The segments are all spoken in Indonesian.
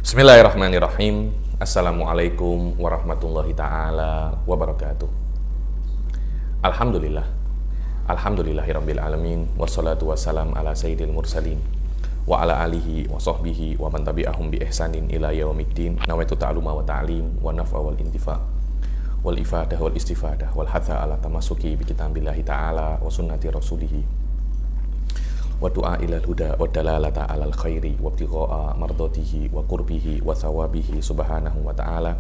Bismillahirrahmanirrahim. Assalamualaikum warahmatullahi ta'ala wabarakatuh. Alhamdulillah. Alhamdulillahirabbil alamin wassalatu wassalam ala sayyidil mursalin wa ala alihi wa sahbihi wa man tabi'ahum bi ihsanin ila yaumiddin. Nawaitu ta'luma wa ta'lim wa naf'a wal intifa' wal ifadah wal istifadah wal hatha ala tamasuki bi kitabillahi ta'ala wa sunnati rasulihi wa du'a ilal huda wa dalalata alal khairi wa ibtigha'a mardatihi wa qurbihi wa thawabihi subhanahu wa ta'ala.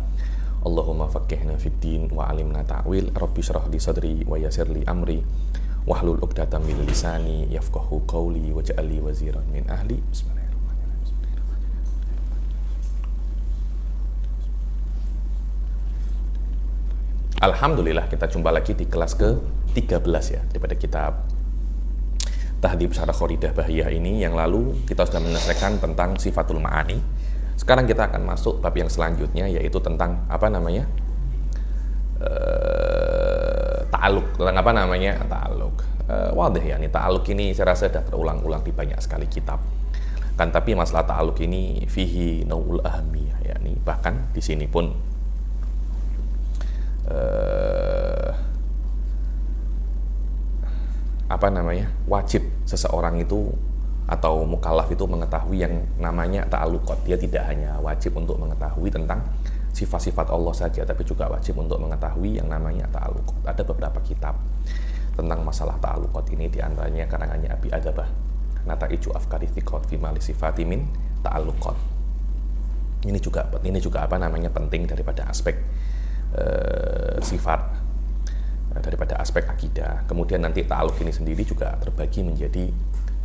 Allahumma faqqihna fid din wa alimna ta'wil. Rabbi shrah li sadri wa yassir li amri wahlul 'uqdatam min lisani yafqahu qawli waj'al li waziran min ahli. Bismillahirrahmanirrahim. Alhamdulillah, kita jumpa lagi di kelas ke-13 ya daripada kitab Tahdhib Syarah Qoridah Bahiyah ini. Yang lalu kita sudah menyelesaikan tentang sifatul ma'ani. Sekarang kita akan masuk bab yang selanjutnya, yaitu tentang ta'aluk. Tentang ta'aluk. Wadih ya, ta'aluk ini saya rasa sudah terulang-ulang di banyak sekali kitab. Kan tapi masalah ta'aluk ini fihi naul ahamiyah, yakni bahkan di sini pun wajib seseorang itu atau mukallaf itu mengetahui yang namanya ta'alluqat. Dia tidak hanya wajib untuk mengetahui tentang sifat-sifat Allah saja, tapi juga wajib untuk mengetahui yang namanya ta'alluqat. Ada beberapa kitab tentang masalah ta'alluqat ini, diantaranya karangannya Abi Adabah, Nata'iju Afkari Thiqat fi Mali Sifati min Ta'alluqat. Ini juga penting daripada aspek sifat, daripada aspek akidah. Kemudian nanti ta'aluk ini sendiri juga terbagi menjadi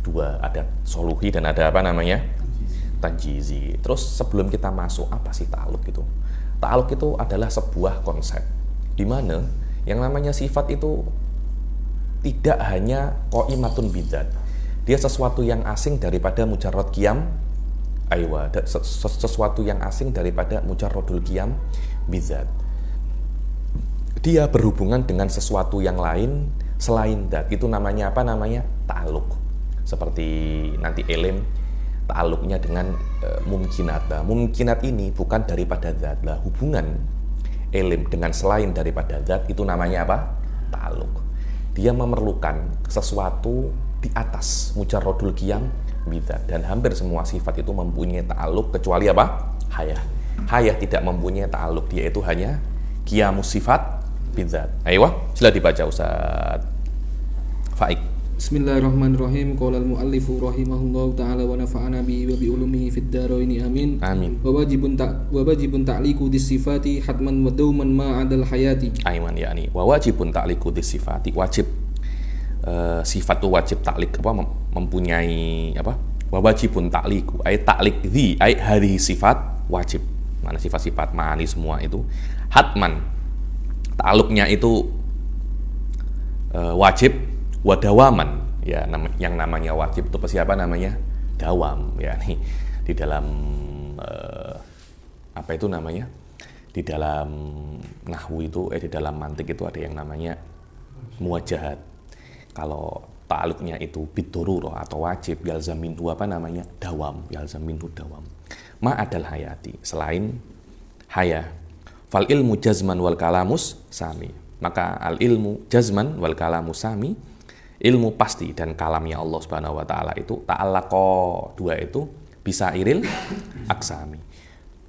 dua, ada soluhi dan ada tanjizi. Terus sebelum kita masuk, apa sih ta'aluk itu? Ta'aluk itu adalah sebuah konsep di mana yang namanya sifat itu tidak hanya qaimatun bidzat. Dia sesuatu yang asing daripada mujarrad qiyam, sesuatu yang asing daripada mujarradul qiyam bidzat. Dia berhubungan dengan sesuatu yang lain selain dat. Itu namanya ta'aluk. Seperti nanti ilm ta'aluknya dengan mumkinat. Mumkinat ini bukan daripada zat. Hubungan ilm dengan selain daripada zat itu namanya ta'aluk. Dia memerlukan sesuatu di atas mujarradul qiyam bidzat. Dan hampir semua sifat itu mempunyai ta'aluk kecuali hayah. Hayah tidak mempunyai ta'aluk. Dia itu hanya qiyamus sifat bidzat. Ayo, sila dibaca Ustaz Faik. Bismillahirrahmanirrahim. Qala al-muallifu rahimahullahu ta'ala wa nafa'ana bihi wa bi ulumihi fid dharaini amin. Amin. Wa wajibun ta'liqu dis-sifati hatman wa dawman ma'adal hayati. Aiman yakni wa wajibun ta'liqu dis-sifati, wajib sifat itu wajib ta'liq mempunyai wa wajibun ta'liqu ta'liq hadhihi sifat wajib. Mana sifat-sifat ma'ani semua itu hatman, ta'aluknya itu wajib, wadawaman ya, yang namanya wajib itu pasti dawam ya. Nih di dalam di dalam nahwu itu di dalam mantik itu ada yang namanya muwajahat. Kalau ta'aluknya itu bidururah atau wajib, yalzaminhu dawam, yalzaminhu dawam. Ma'adal hayati, selain hayah. Fal ilmu jazman wal kalamus sami. Maka al ilmu jazman wal kalamus sami, ilmu pasti dan kalamnya Allah Subhanahu wa taala itu ta'allaqo, dua itu bisa iril aksami.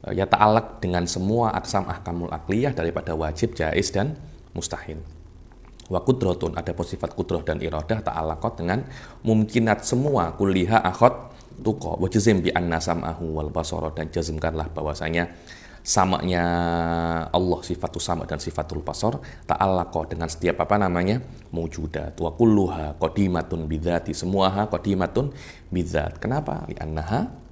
Ya ta'allaq dengan semua aksam ahkamul akliyah daripada wajib, jaiz dan mustahil. Wa qudratun, ada sifat qudrah dan iradah ta'allaqat dengan mumkinat semua, kulliha akhot tuqa wa jazim bi anna sam'ahu wal basara, dan jazmkanlah bahwasanya samanya Allah, sifatul sama dan sifatul basar ta'allaqa dengan setiap mawjudat. Wa kulluha qadimatun bidzati, semuaha qadimatun bidzat. Kenapa? Li'annaha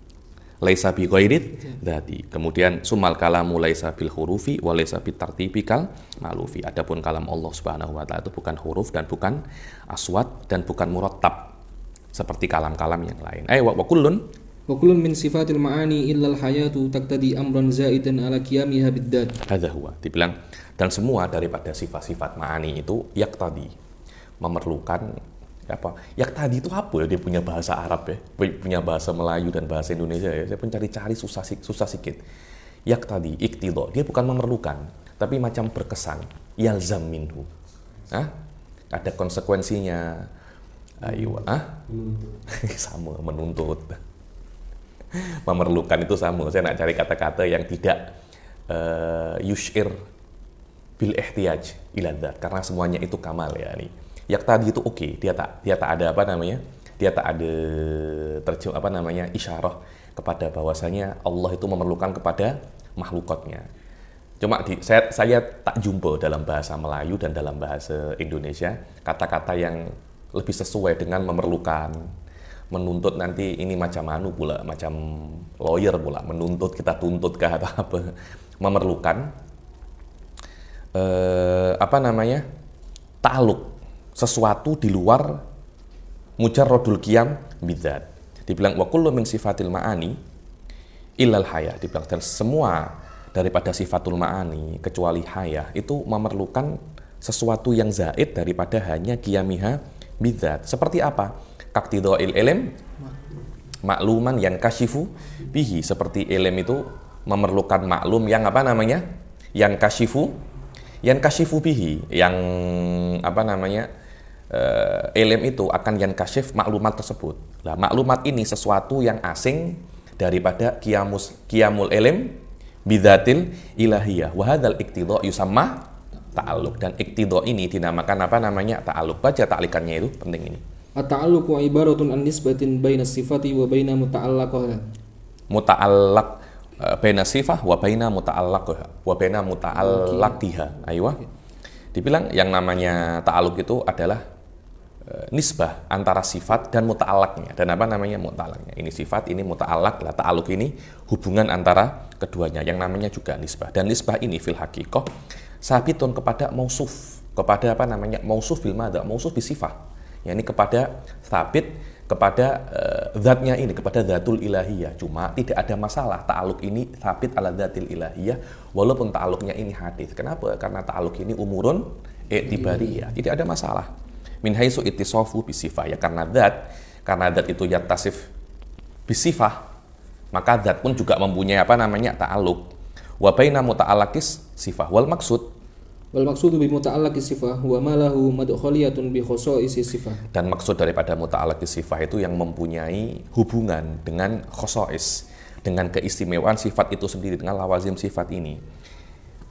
laisa bi ghairid dzati. Kemudian sumal kalamu laisa bil hurufi wa laisa bit tartibi kal malufi. Adapun kalam Allah Subhanahu wa taala itu bukan huruf dan bukan aswat dan bukan murattab seperti kalam-kalam yang lain. Wa kullun min sifatil ma'ani illal hayatu taqtadi amran zaidan ala qiyamiha bidzat. Hadza huwa. Dibilang dan semua daripada sifat-sifat ma'ani itu yaqtadi, memerlukan Apa? Yak tadi itu apa ya? Dia punya bahasa Arab ya, punya bahasa Melayu dan bahasa Indonesia ya. Saya pun cari-cari susah sikit. Yak tadi, iktidho, dia bukan memerlukan, tapi macam berkesan. Yalzam minhu. Ada konsekuensinya. Ayo, sama, menuntut. Memerlukan itu sama. Saya nak cari kata-kata yang tidak yushir bil ihtiyaj ila dzat, karena semuanya itu kamal ya nih. Yak tadi itu oke, dia tak ada apa namanya? Dia tak ada isyarah kepada bahwasanya Allah itu memerlukan kepada makhlukatnya. Cuma saya tak jumpa dalam bahasa Melayu dan dalam bahasa Indonesia kata-kata yang lebih sesuai dengan memerlukan. Menuntut nanti ini macam pula, macam lawyer pula, menuntut, kita tuntut kah atau apa. Memerlukan ta'alluq, sesuatu di luar mujarradul qiyam bidzat. Dibilang wa kullu min sifatil ma'ani illal haya, dibilang dan semua daripada sifatul ma'ani kecuali haya itu memerlukan sesuatu yang zaid daripada hanya qiyamiha bidzat. Seperti apa? Kaktidha'il ilm makluman yang kasyifu bihi, seperti ilm itu memerlukan maklum yang yang kasyifu bihi, yang ilm itu akan yang kasyif maklumat tersebut. Nah, maklumat ini sesuatu yang asing daripada qiyamul ilm bidzatil ilahiyah. Wa hadzal iktidha yusamma ta'alluq, dan iktidha ini dinamakan ta'alluq. Baca ta'likannya itu penting ini. At-ta'alluqu ibaratun an nisbatin baina sifati wa baina muta'allaqah. Muta'allaq baina sifah wa baina muta'allaqah wa baina muta'allaqiha. Aywa. Dibilang yang namanya ta'alluq itu adalah nisbah antara sifat dan muta'allaqnya. Dan muta'allaqnya? Ini sifat, ini muta'allaq. Lah ta'alluq ini hubungan antara keduanya yang namanya juga nisbah. Dan nisbah ini fil haqiqah sabitun kepada mausuf, kepada mausuf bil madza, mausuf bi sifah. Yakni kepada sabit kepada zatnya ini, kepada zatul ilahiyah. Cuma tidak ada masalah ta'alluq ini sabit ala zatil ilahiyah walaupun ta'alluqnya ini hadis. Kenapa? Karena ta'alluq ini umurun i'tibariyah. Tidak ada masalah. Min haitsu ittisafu bi sifah, ya karena zat itu yattasif bi sifah, maka zat pun juga mempunyai ta'alluq. Wa baina muta'allaqis sifah wal maksud bi muta'allaqis sifah wa ma lahu madkhaliyatun bi khosa'is sifah. Dan maksud daripada muta'allaqis sifah itu yang mempunyai hubungan dengan khosa'is, dengan keistimewaan sifat itu sendiri, dengan lawazim sifat ini.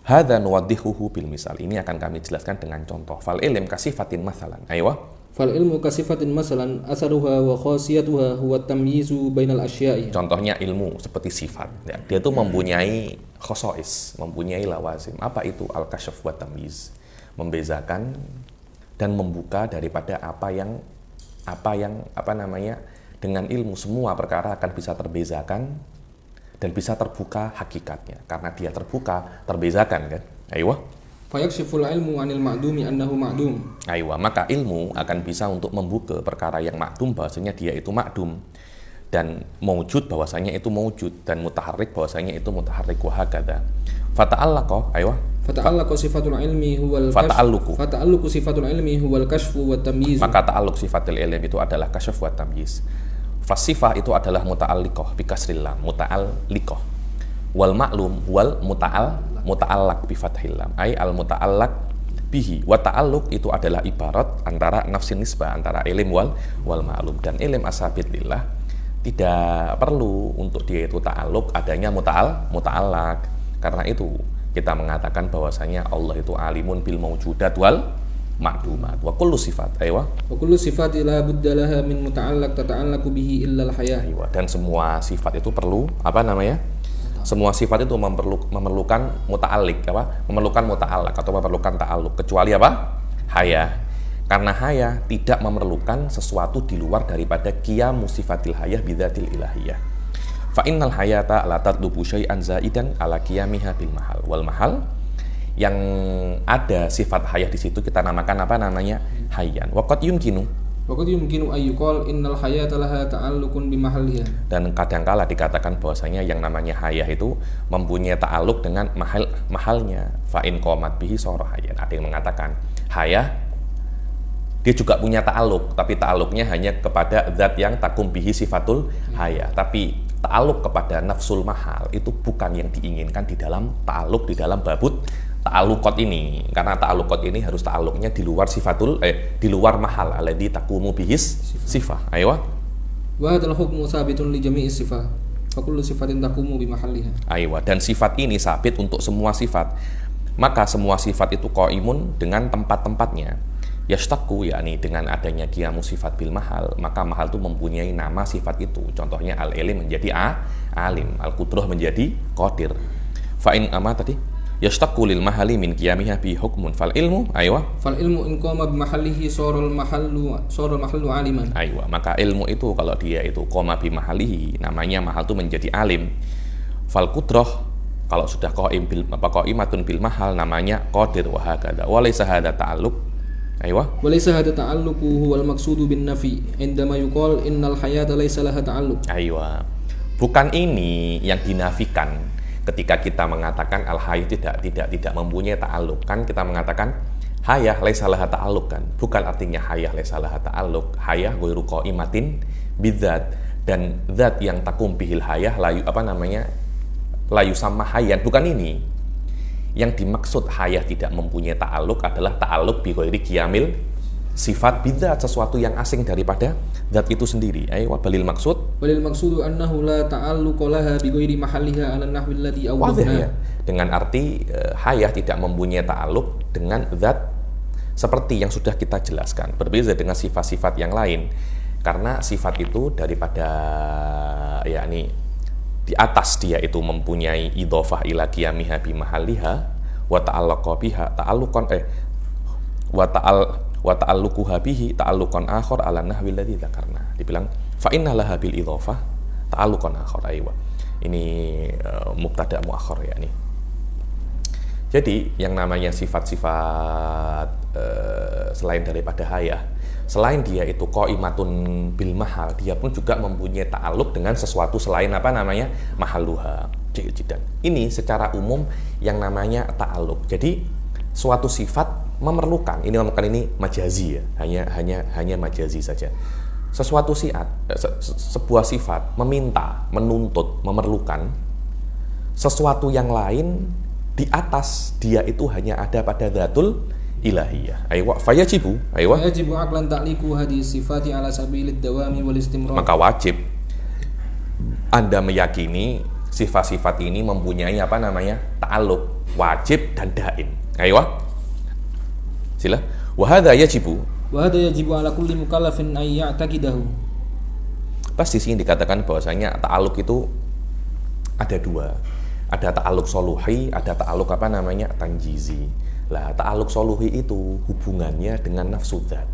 Hadza nuwaddihuhu bil misal. Ini akan kami jelaskan dengan contoh. Fal ilm kasifatin masalan. Aywa. Fal ilmu kasifatin masalan asaruha wa khasiyatuha huwa tamyizu bainal asya'i. Contohnya ilmu seperti sifat. Ya, dia itu mempunyai khosais, mempunyai lawazim. Apa itu al-kasyaf wa tamyiz? Membezakan dan membuka daripada apa yang dengan ilmu semua perkara akan bisa terbezakan dan bisa terbuka hakikatnya. Karena dia terbuka, terbezakan kan? Aywa. Fayakshiful ilmu 'anil ma'dumi annahu ma'dum. Aywa, maka ilmu akan bisa untuk membuka perkara yang ma'dum bahwasanya dia itu ma'dum, dan maujud bahwasanya itu maujud, dan mutaharrik bahwasanya itu mutaharrik, wa hakadha. Fata'allaqa, aywa. Fata'allaqa sifatul ilmi huwal Fata'alluqu sifatul ilmi huwal kashfu wa tamyiz. Maka ta'alluq sifatul ilmi itu adalah kasyaf wa tamyiz. Fasifah itu adalah muta'alliqah bi kasril lam, muta'alliqah. Wal ma'lum wal muta'allaq bi fathil lam, ay al muta'allaq bihi. Wa ta'alluq itu adalah ibarat antara nafsin nisbah, antara ilm wal ma'lum. Dan ilm asabit lillah tidak perlu untuk dia itu ta'alluq adanya muta'allaq. Karena itu kita mengatakan bahwasanya Allah itu alimun bil mawjudat wal ma'dumat wa kullu sifat. Aywa. Wa kullu sifat la budda laha min muta'allaq tata'allaqu bihi illa al-haya. Dan semua sifat itu perlu semua sifat itu memerlukan muta'alliq, memerlukan muta'allaq atau memerlukan ta'alluq, kecuali haya. Karena haya tidak memerlukan sesuatu di luar daripada qiyamu sifatil hayah bidzatil ilahiyah. Fa innal hayata la tatlubu syai'an zaidan ala qiyamiha bil mahal. Wal mahal yang ada sifat hayah di situ kita namakan hayyan. Waqad yumkinu ayyuqal innal hayata laha ta'alluqun bi mahalliha. Dan kadangkala dikatakan bahwasanya yang namanya hayah itu mempunyai ta'alluq dengan mahalnya. Fa in qamat bihi sara hayyan. Ada yang mengatakan hayah Dia juga punya ta'aluk, tapi ta'aluknya hanya kepada zat yang takum bihi sifatul haya. Tapi ta'aluk kepada nafsul mahal itu bukan yang diinginkan di dalam ta'aluk, di dalam babut ta'alukot ini. Karena ta'alukot ini harus ta'aluknya di luar di luar mahal alladzi takumu bihis sifah. Ayo. Wa hadzal hukmu tsabitun li jami'i sifat. Fa kullu sifatin taqumu bi mahalliha. Ayo. Dan sifat ini sabit untuk semua sifat. Maka semua sifat itu qaimun dengan tempat-tempatnya. Yashtaqu, yakni dengan adanya qiyamu sifat bil mahal, maka mahal itu mempunyai nama sifat itu. Contohnya al-ilim menjadi alim, al-qudrah menjadi qadir. Fa in tadi yashtaqu lil mahali min qiyamiha bi hukmun fal ilmu fal ilmu in qama bi mahallihi saral mahallu aliman. Maka ilmu itu kalau dia itu qama bi mahalihi, namanya mahal itu menjadi alim. Fal qudrah kalau sudah qaimatun bil mahal, namanya qadir. Wa hakadha wa laysa hadha ta'alluq walaysa hadha ta'alluqu huwal maqsudu bin nafi indama yuqal innal hayata laysa laha ta'alluq. Bukan ini yang dinafikan ketika kita mengatakan al hayat tidak mempunyai ta'alluq. Kan kita mengatakan hayah laysa laha ta'alluq kan. Bukan artinya hayah laysa laha ta'alluq. Hayah ghairu qaimatin bidzat, dan zat yang takum bihil hayah layu sama hayan. Bukan ini. Yang dimaksud hayah tidak mempunyai ta'aluk adalah ta'aluk bi ghairi qiyamil sifat bidzat, sesuatu yang asing daripada zat itu sendiri. Balil maqsudu annahu la ta'alluqa laha bi ghairi mahalliha 'ala an-nahwi alladhi awwadna. Dengan arti hayah tidak mempunyai ta'aluk dengan zat seperti yang sudah kita jelaskan, berbeda dengan sifat-sifat yang lain. Karena sifat itu daripada di atas dia itu mempunyai idhofah ila qiyamiha bi mahalliha wa ta'allaqa biha ta'alluqan wa ta'alluquha bihi ta'alluqan akhar ala nahwi alladzi dzakarna. Dibilang fa inna laha bil idhofah ta'alluqan akhar. Ini mubtada muakhar yakni. Jadi yang namanya sifat-sifat selain daripada hayah, selain dia itu qaimatun bil mahal, dia pun juga mempunyai ta'aluk dengan sesuatu selain mahalluha. Ini secara umum yang namanya ta'aluk. Jadi suatu sifat memerlukan ini majazi ya, hanya majazi saja. Sebuah sifat meminta, menuntut, memerlukan sesuatu yang lain di atas dia itu hanya ada pada dzatul ilahiyah. Fayajibu aqlan ta'liqu hadhihi sifati ala sabilid dawami wal istimrar. Maka wajib Anda meyakini sifat-sifat ini mempunyai ta'alluq, wajib dan daim. Sila. Wa hadza yajibu ala kulli mukallafin ay ya'taqidahu. Pasti sini dikatakan bahwasanya ta'alluq itu ada dua. Ada ta'alluq soluhi, ada ta'alluq tanjizi. Lah, ta'alluq soluhi itu hubungannya dengan nafsu dzat.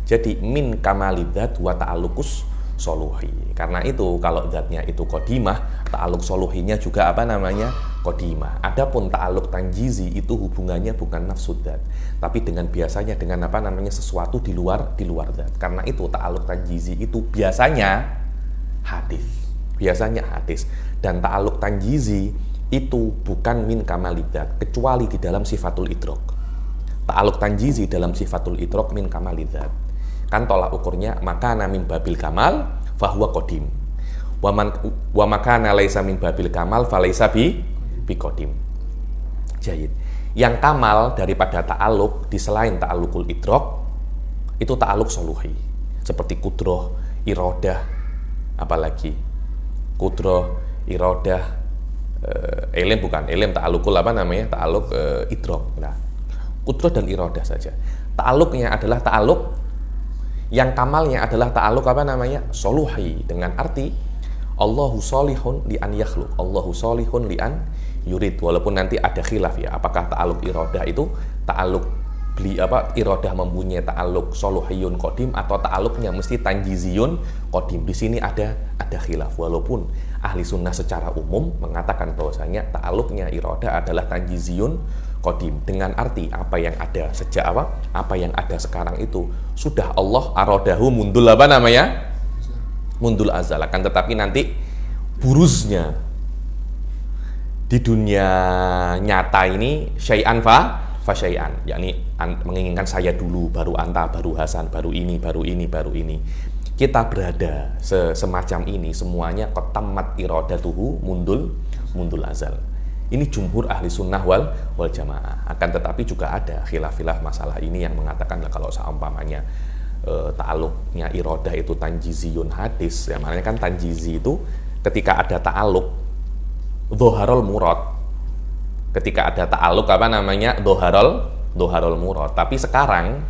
Jadi min kamalidzat wa ta'alluqus soluhi. Karena itu kalau zatnya itu qadimah, ta'alluq soluhinya juga qadimah. Adapun ta'alluq tanjizi itu hubungannya bukan nafsu dzat, tapi dengan biasanya dengan sesuatu di luar zat. Karena itu ta'alluq tanjizi itu biasanya hadis. Dan ta'alluq tanjizi itu bukan min kamalidzat kecuali di dalam sifatul idrok. Ta'alluq tanjizi dalam sifatul idrok min kamalidzat. Kan tolak ukurnya makana min babil kamal fahuwa qadim. Wa makana laisa min babil kamal falaisa bi qadim. Jayid. Yang kamal daripada ta'alluq di selain ta'alluqul idrok itu ta'alluq soluhi. Seperti qudrah, iradah, apalagi qudrah, iradah, ilm ta'alluqul ta'alluq idrok. Nah, qudrah dan iradah saja. Ta'alluqnya adalah ta'alluq yang kamalnya adalah ta'alluq soluhi, dengan arti Allahu sholihun li an yakhluq, Allahu sholihun li an yurid. Walaupun nanti ada khilaf ya, apakah ta'alluq iradah itu ta'alluq iradah mempunyai ta'alluq soluhiyun qadim atau ta'alluqnya mesti tanjiziyun qadim. Di sini ada khilaf, walaupun ahli sunnah secara umum mengatakan bahwasanya ta'alluqnya iradah adalah tanjiziyun qadim, dengan arti apa yang ada sejak apa yang ada sekarang itu sudah Allah aradahu mundul mundul azal. Akan tetapi nanti buruznya di dunia nyata ini syai'an fasyai'an, yakni menginginkan saya dulu, baru anta, baru Hasan, baru ini, baru ini, baru ini. Kita berada semacam ini semuanya qatamat iradatuhu mundul azal. Ini jumhur ahli sunnah wal jamaah. Akan tetapi juga ada khilaf-khilaf masalah ini yang mengatakan kalau seumpamanya ta'alluqnya iradah itu tanjiziyun hadis, ya maknanya kan tanjizi itu ketika ada ta'alluq dhoharul murad. Ketika ada ta'alluq dhoharul murad. Tapi sekarang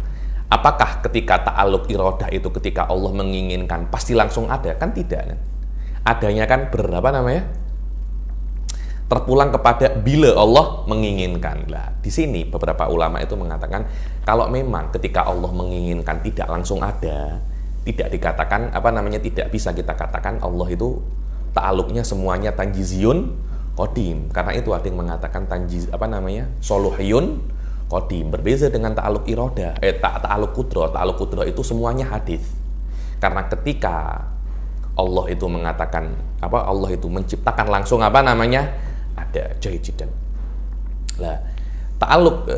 apakah ketika ta'alluq iradah itu ketika Allah menginginkan pasti langsung ada? Kan tidak kan? Adanya kan terpulang kepada bila Allah menginginkan. Lah, di sini beberapa ulama itu mengatakan kalau memang ketika Allah menginginkan tidak langsung ada, tidak dikatakan tidak bisa kita katakan Allah itu ta'alluqnya semuanya tanjiziyun qadim. Karena itu ada yang mengatakan soluhiyun qadim. Berbeda dengan ta'alluq iradah, ta'alluq qudrah. Ta'alluq qudrah itu semuanya hadis. Karena ketika Allah itu mengatakan Allah itu menciptakan langsung ada jahijidan. Lah, ta'alluq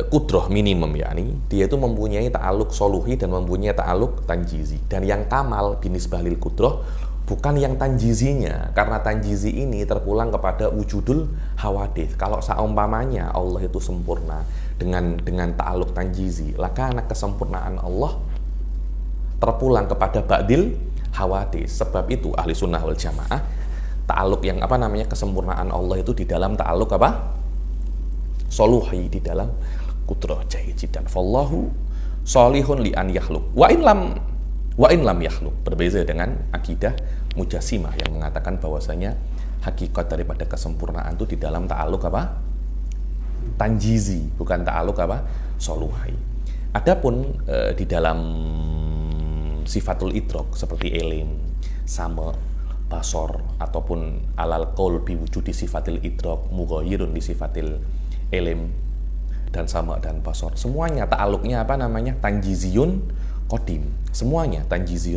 qudrah minimum yakni dia itu mempunyai ta'alluq soluhi dan mempunyai ta'alluq tanjizi. Dan yang kamal binisbah lil qudrah bukan yang tanjizinya, karena tanjizi ini terpulang kepada wujudul hawadith. Kalau seumpamanya Allah itu sempurna dengan ta'alluq tanjizi, maka kesempurnaan Allah terpulang kepada ba'dil hawadith. Sebab itu ahli sunnah wal jamaah ta'alluq yang kesempurnaan Allah itu di dalam ta'alluq soluhi, di dalam qudrah jahijidan. Fallahu sholihun li an yakhluq wa in lam yakhluq. Berbeda dengan akidah Mujassimah yang mengatakan bahwasanya hakikat daripada kesempurnaan itu di dalam ta'alluq tanjizi, bukan ta'alluq soluhi. Adapun di dalam sifatul idrok seperti ilim, sama, basor ataupun alal qaul bi wujudi sifatil idrok mughayyirun li sifatil ilim dan sama dan basor, semuanya ta'alluqnya tanjiziyun qadim. Semuanya tanjizi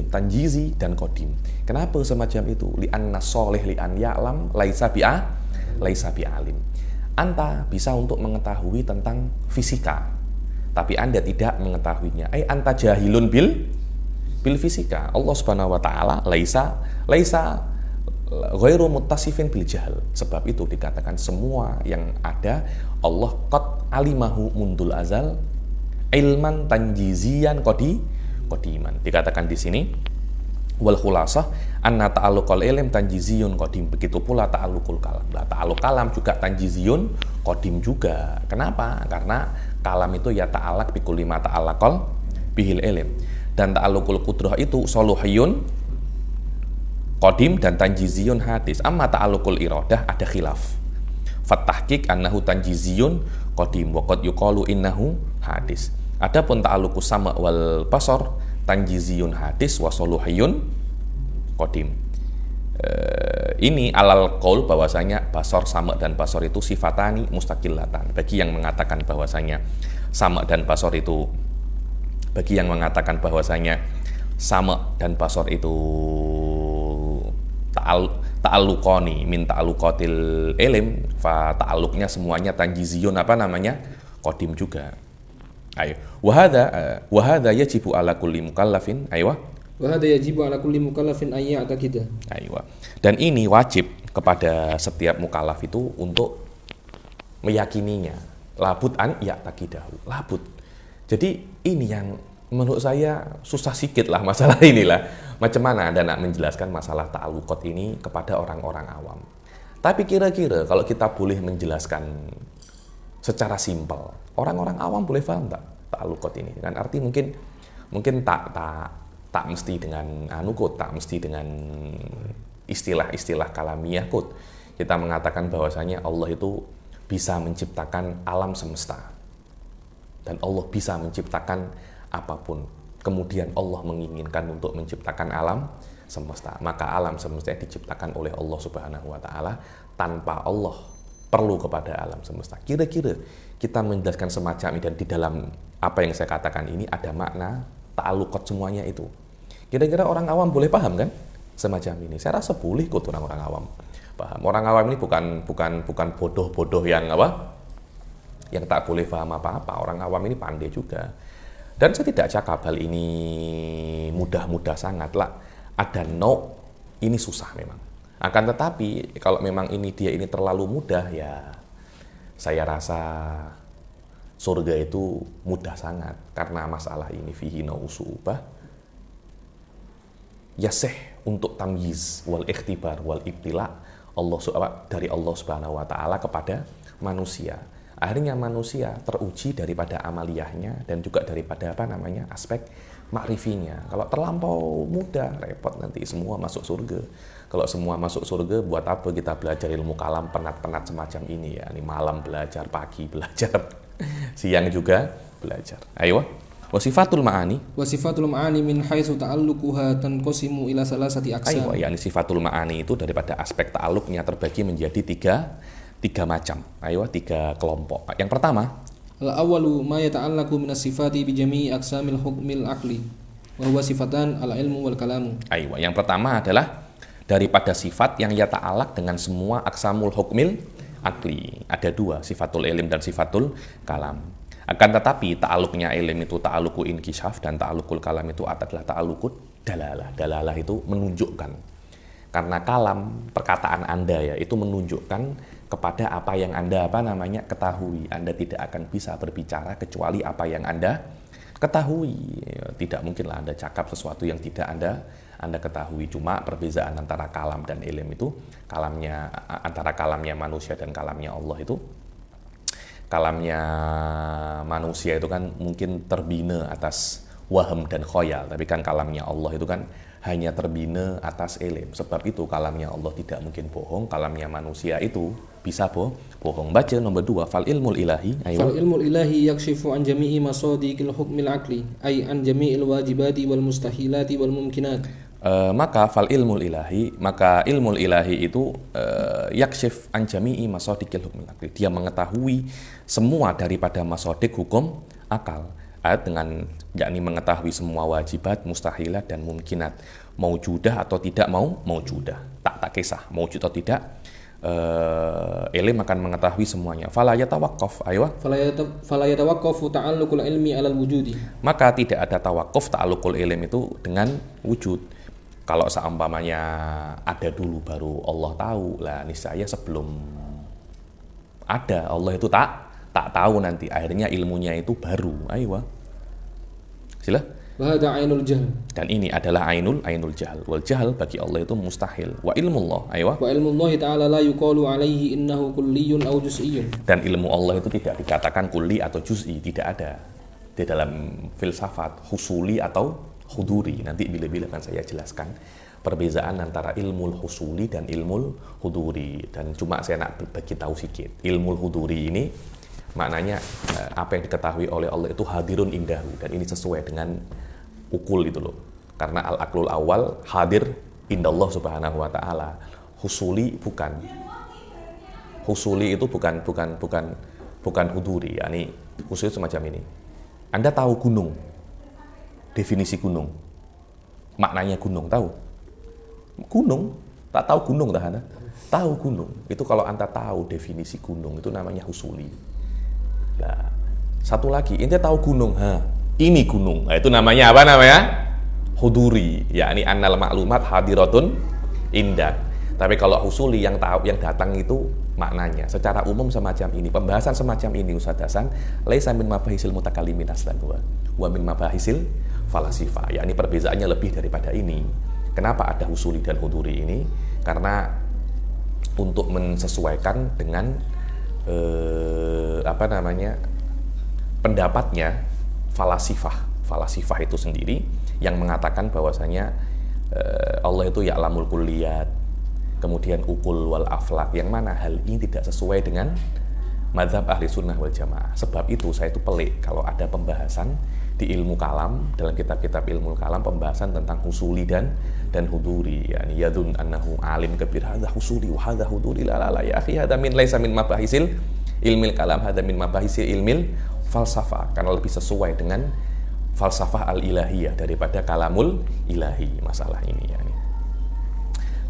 dan qadim. Kenapa semacam itu? Li'anna sholih li'an ya'lam laisa bi'alim. Anta bisa untuk mengetahui tentang fisika, tapi Anda tidak mengetahuinya. Anta jahilun bil fisika. Allah Subhanahu wa taala laisa ghairu muttasifin bil jahl. Sebab itu dikatakan semua yang ada Allah qad alimahu mundul azal ilman tanjizian qadiman. Dikatakan di sini wal khulasah anna ta'alluqal ilm tanjiziyun qadim. Begitu pula ta'alluqul kalam. Nah, ta'alluq kalam juga tanjiziyun qadim juga. Kenapa? Karena kalam itu ya ta'allaq bi kulli ma ta'allaqal bihil ilm. Dan ta'alluqul qudrah itu soluhiyun qadim dan tanjiziyun hadis. Amma ta'alluqul iradah ada khilaf. Fatahqiq annahu tanjiziyun qadim wa qad yuqalu innahu hadis. Adapun ta'alluqus sama wal basar tanjiziyun hadis wa soluhiyun qadim. Ini alal qaul bahwasanya basar, sama dan basar itu sifatani mustaqillatan. Bagi yang mengatakan bahwasanya sama dan basar itu ta'alluqani min ta'alluqatil ilm, fa ta'alluqnya semuanya tanjiziyun qadim juga. Ayo, wa hadza yajibu ala kulli mukallafin. Aywa. Wa hadza yajibu ala kulli mukallafin ay ya'taqida. Aywa. Dan ini wajib kepada setiap mukallaf itu untuk meyakininya. Labud an ya'taqidahu. Labud. Jadi ini yang menurut saya susah sikit lah masalah inilah. Macam mana Anda nak menjelaskan masalah ta'alluqat ini kepada orang-orang awam. Tapi kira-kira kalau kita boleh menjelaskan secara simpel, orang-orang awam boleh paham tak ta'alluqat ini? Kan arti mungkin tak mesti dengan tak mesti dengan istilah-istilah kalamiah kot. Kita mengatakan bahwasanya Allah itu bisa menciptakan alam semesta. Dan Allah bisa menciptakan apapun. Kemudian Allah menginginkan untuk menciptakan alam semesta. Maka alam semesta diciptakan oleh Allah Subhanahu wa taala tanpa Allah perlu kepada alam semesta. Kira-kira kita menjelaskan semacam ini dan di dalam apa yang saya katakan ini ada makna ta'alluqat semuanya itu. Kira-kira orang awam boleh paham kan semacam ini? Saya rasa boleh kok orang awam paham. Orang awam ini bukan bodoh-bodoh yang yang tak boleh paham apa-apa. Orang awam ini pandai juga. Dan saya tidak cakap hal ini mudah-mudah sangat lah. Ada ini susah memang. Akan tetapi kalau memang dia ini terlalu mudah, ya saya rasa surga itu mudah sangat. Karena masalah ini fihi usubah yasih untuk tamyiz wal ikhtibar wal ibtila dari Allah Subhanahu wa taala kepada manusia. Akhirnya manusia teruji daripada amaliyahnya dan juga daripada aspek ma'rifinya. Kalau terlampau mudah, repot nanti semua masuk surga. Kalau semua masuk surga, buat apa kita belajar ilmu kalam penat-penat semacam ini ya? Ini malam belajar, pagi belajar, siang juga belajar. Ayo, wasifatul ma'ani. Wasifatul ma'ani min haitsu ta'alluquha tanqasimu ila salasati aqsam. Ayo, yakni sifatul ma'ani itu daripada aspek ta'alluqnya terbagi menjadi tiga macam. Ayo, 3 kelompok. Yang pertama, al-awwalu ma yata'allaqu minas sifati bi jami'i aqsamil hukmil aqli wa huwa sifatan al-ilmu wal kalamu. Ayo, yang pertama adalah daripada sifat yang yata'allaq dengan semua aqsamul hukmil aqli. Ada 2, sifatul ilm dan sifatul kalam. Akan tetapi ta'alluqnya ilm itu ta'alluqu inkishaf dan ta'alluqul kalam itu adalah ta'alluqud dalalah. Dalalah itu menunjukkan. Karena kalam, perkataan Anda ya, itu menunjukkan kepada apa yang Anda ketahui. Anda tidak akan bisa berbicara kecuali apa yang Anda ketahui. Tidak mungkinlah Anda cakap sesuatu yang tidak Anda ketahui. Cuma perbedaan antara kalam dan ilm itu, antara kalamnya manusia dan kalamnya Allah itu, kalamnya manusia itu kan mungkin terbina atas waham dan khoyal, tapi kan kalamnya Allah itu kan hanya terbina atas ilm. Sebab itu kalamnya Allah tidak mungkin bohong, kalamnya manusia itu bisa bohong. Baca nomor 2, fal ilmul ilahi. Fal ilmul ilahi yakshifu an jami'i masadiqil hukmil aqli, ay an jami'il wajibati wal mustahilati wal mumkinat. Maka ilmul ilahi itu yakshif an jami'i masadiqil hukmil aqli. Dia mengetahui semua daripada masadik hukum akal. Dengan yakni mengetahui semua wajibat, mustahilat dan mumkinat, maujudah atau tidak maujudah, tak kisah maujud atau tidak, ilm akan mengetahui semuanya. Fala yatawaqqaf, fala yatawaqqafu ta'alluqul ilmi 'alal wujudi. Maka tidak ada tawaqquf ta'alluqul ilm itu dengan wujud. Kalau seumpamanya ada dulu baru Allah tahu, lah niscaya sebelum ada Allah itu tak tahu nanti, akhirnya ilmunya itu baru. Sila. Wahada ainul jahl. Dan ini adalah ainul jahl. Wal jahl bagi Allah itu mustahil. Wa ilmullah, wa ilmullah ta'ala la yuqalu alaihi innahu kulliyun aw juz'iyyun. Dan ilmu Allah itu tidak dikatakan kulli atau juz'i, tidak ada di dalam filsafat husuli atau huduri. Nanti bila-bila akan saya jelaskan perbezaan antara ilmul husuli dan ilmul huduri. Dan cuma saya nak bagi tahu sedikit. Ilmul huduri ini maknanya apa yang diketahui oleh Allah itu hadirun indahu, dan ini sesuai dengan ukul itu loh. Karena al-aqlul awal hadir indallah subhanahu wa ta'ala. Husuli bukan. Husuli itu bukan huduri. Yani husuli semacam ini. Anda tahu gunung. Definisi gunung. Maknanya gunung, tahu? Gunung, tak tahu gunung tak Anda? Tahu gunung. Itu kalau Anda tahu definisi gunung itu namanya husuli. Nah, satu lagi, ente tahu gunung, ini gunung. Nah, itu namanya apa namanya? Huduri, yakni annal ma'lumat hadiratun indak. Tapi kalau husuli yang datang itu maknanya secara umum semacam ini. Pembahasan semacam ini Ustaz Hasan, laisa min mabahisil mutakallimin aslan wa min mabahisil falasifa. Yakni perbezaannya lebih daripada ini. Kenapa ada husuli dan huduri ini? Karena untuk mensesuaikan dengan pendapatnya falasifah itu sendiri yang mengatakan bahwasanya Allah itu ya'lamul kulliyat, kemudian ukul wal aflak, yang mana hal ini tidak sesuai dengan mazhab ahli sunnah wal jamaah. Sebab itu saya itu pelik kalau ada pembahasan di ilmu kalam, dalam kitab-kitab ilmu kalam, pembahasan tentang husuli dan huduri. Yani yadun annahu alim kabir, hadza husuli wa hadza huduri, la ya akhi, hadza min laisa min mabahisil ilmil kalam, hadza min mabahisil ilmil falsafah, karena lebih sesuai dengan falsafah al-ilahiyah daripada kalamul ilahi masalah ini. Yani.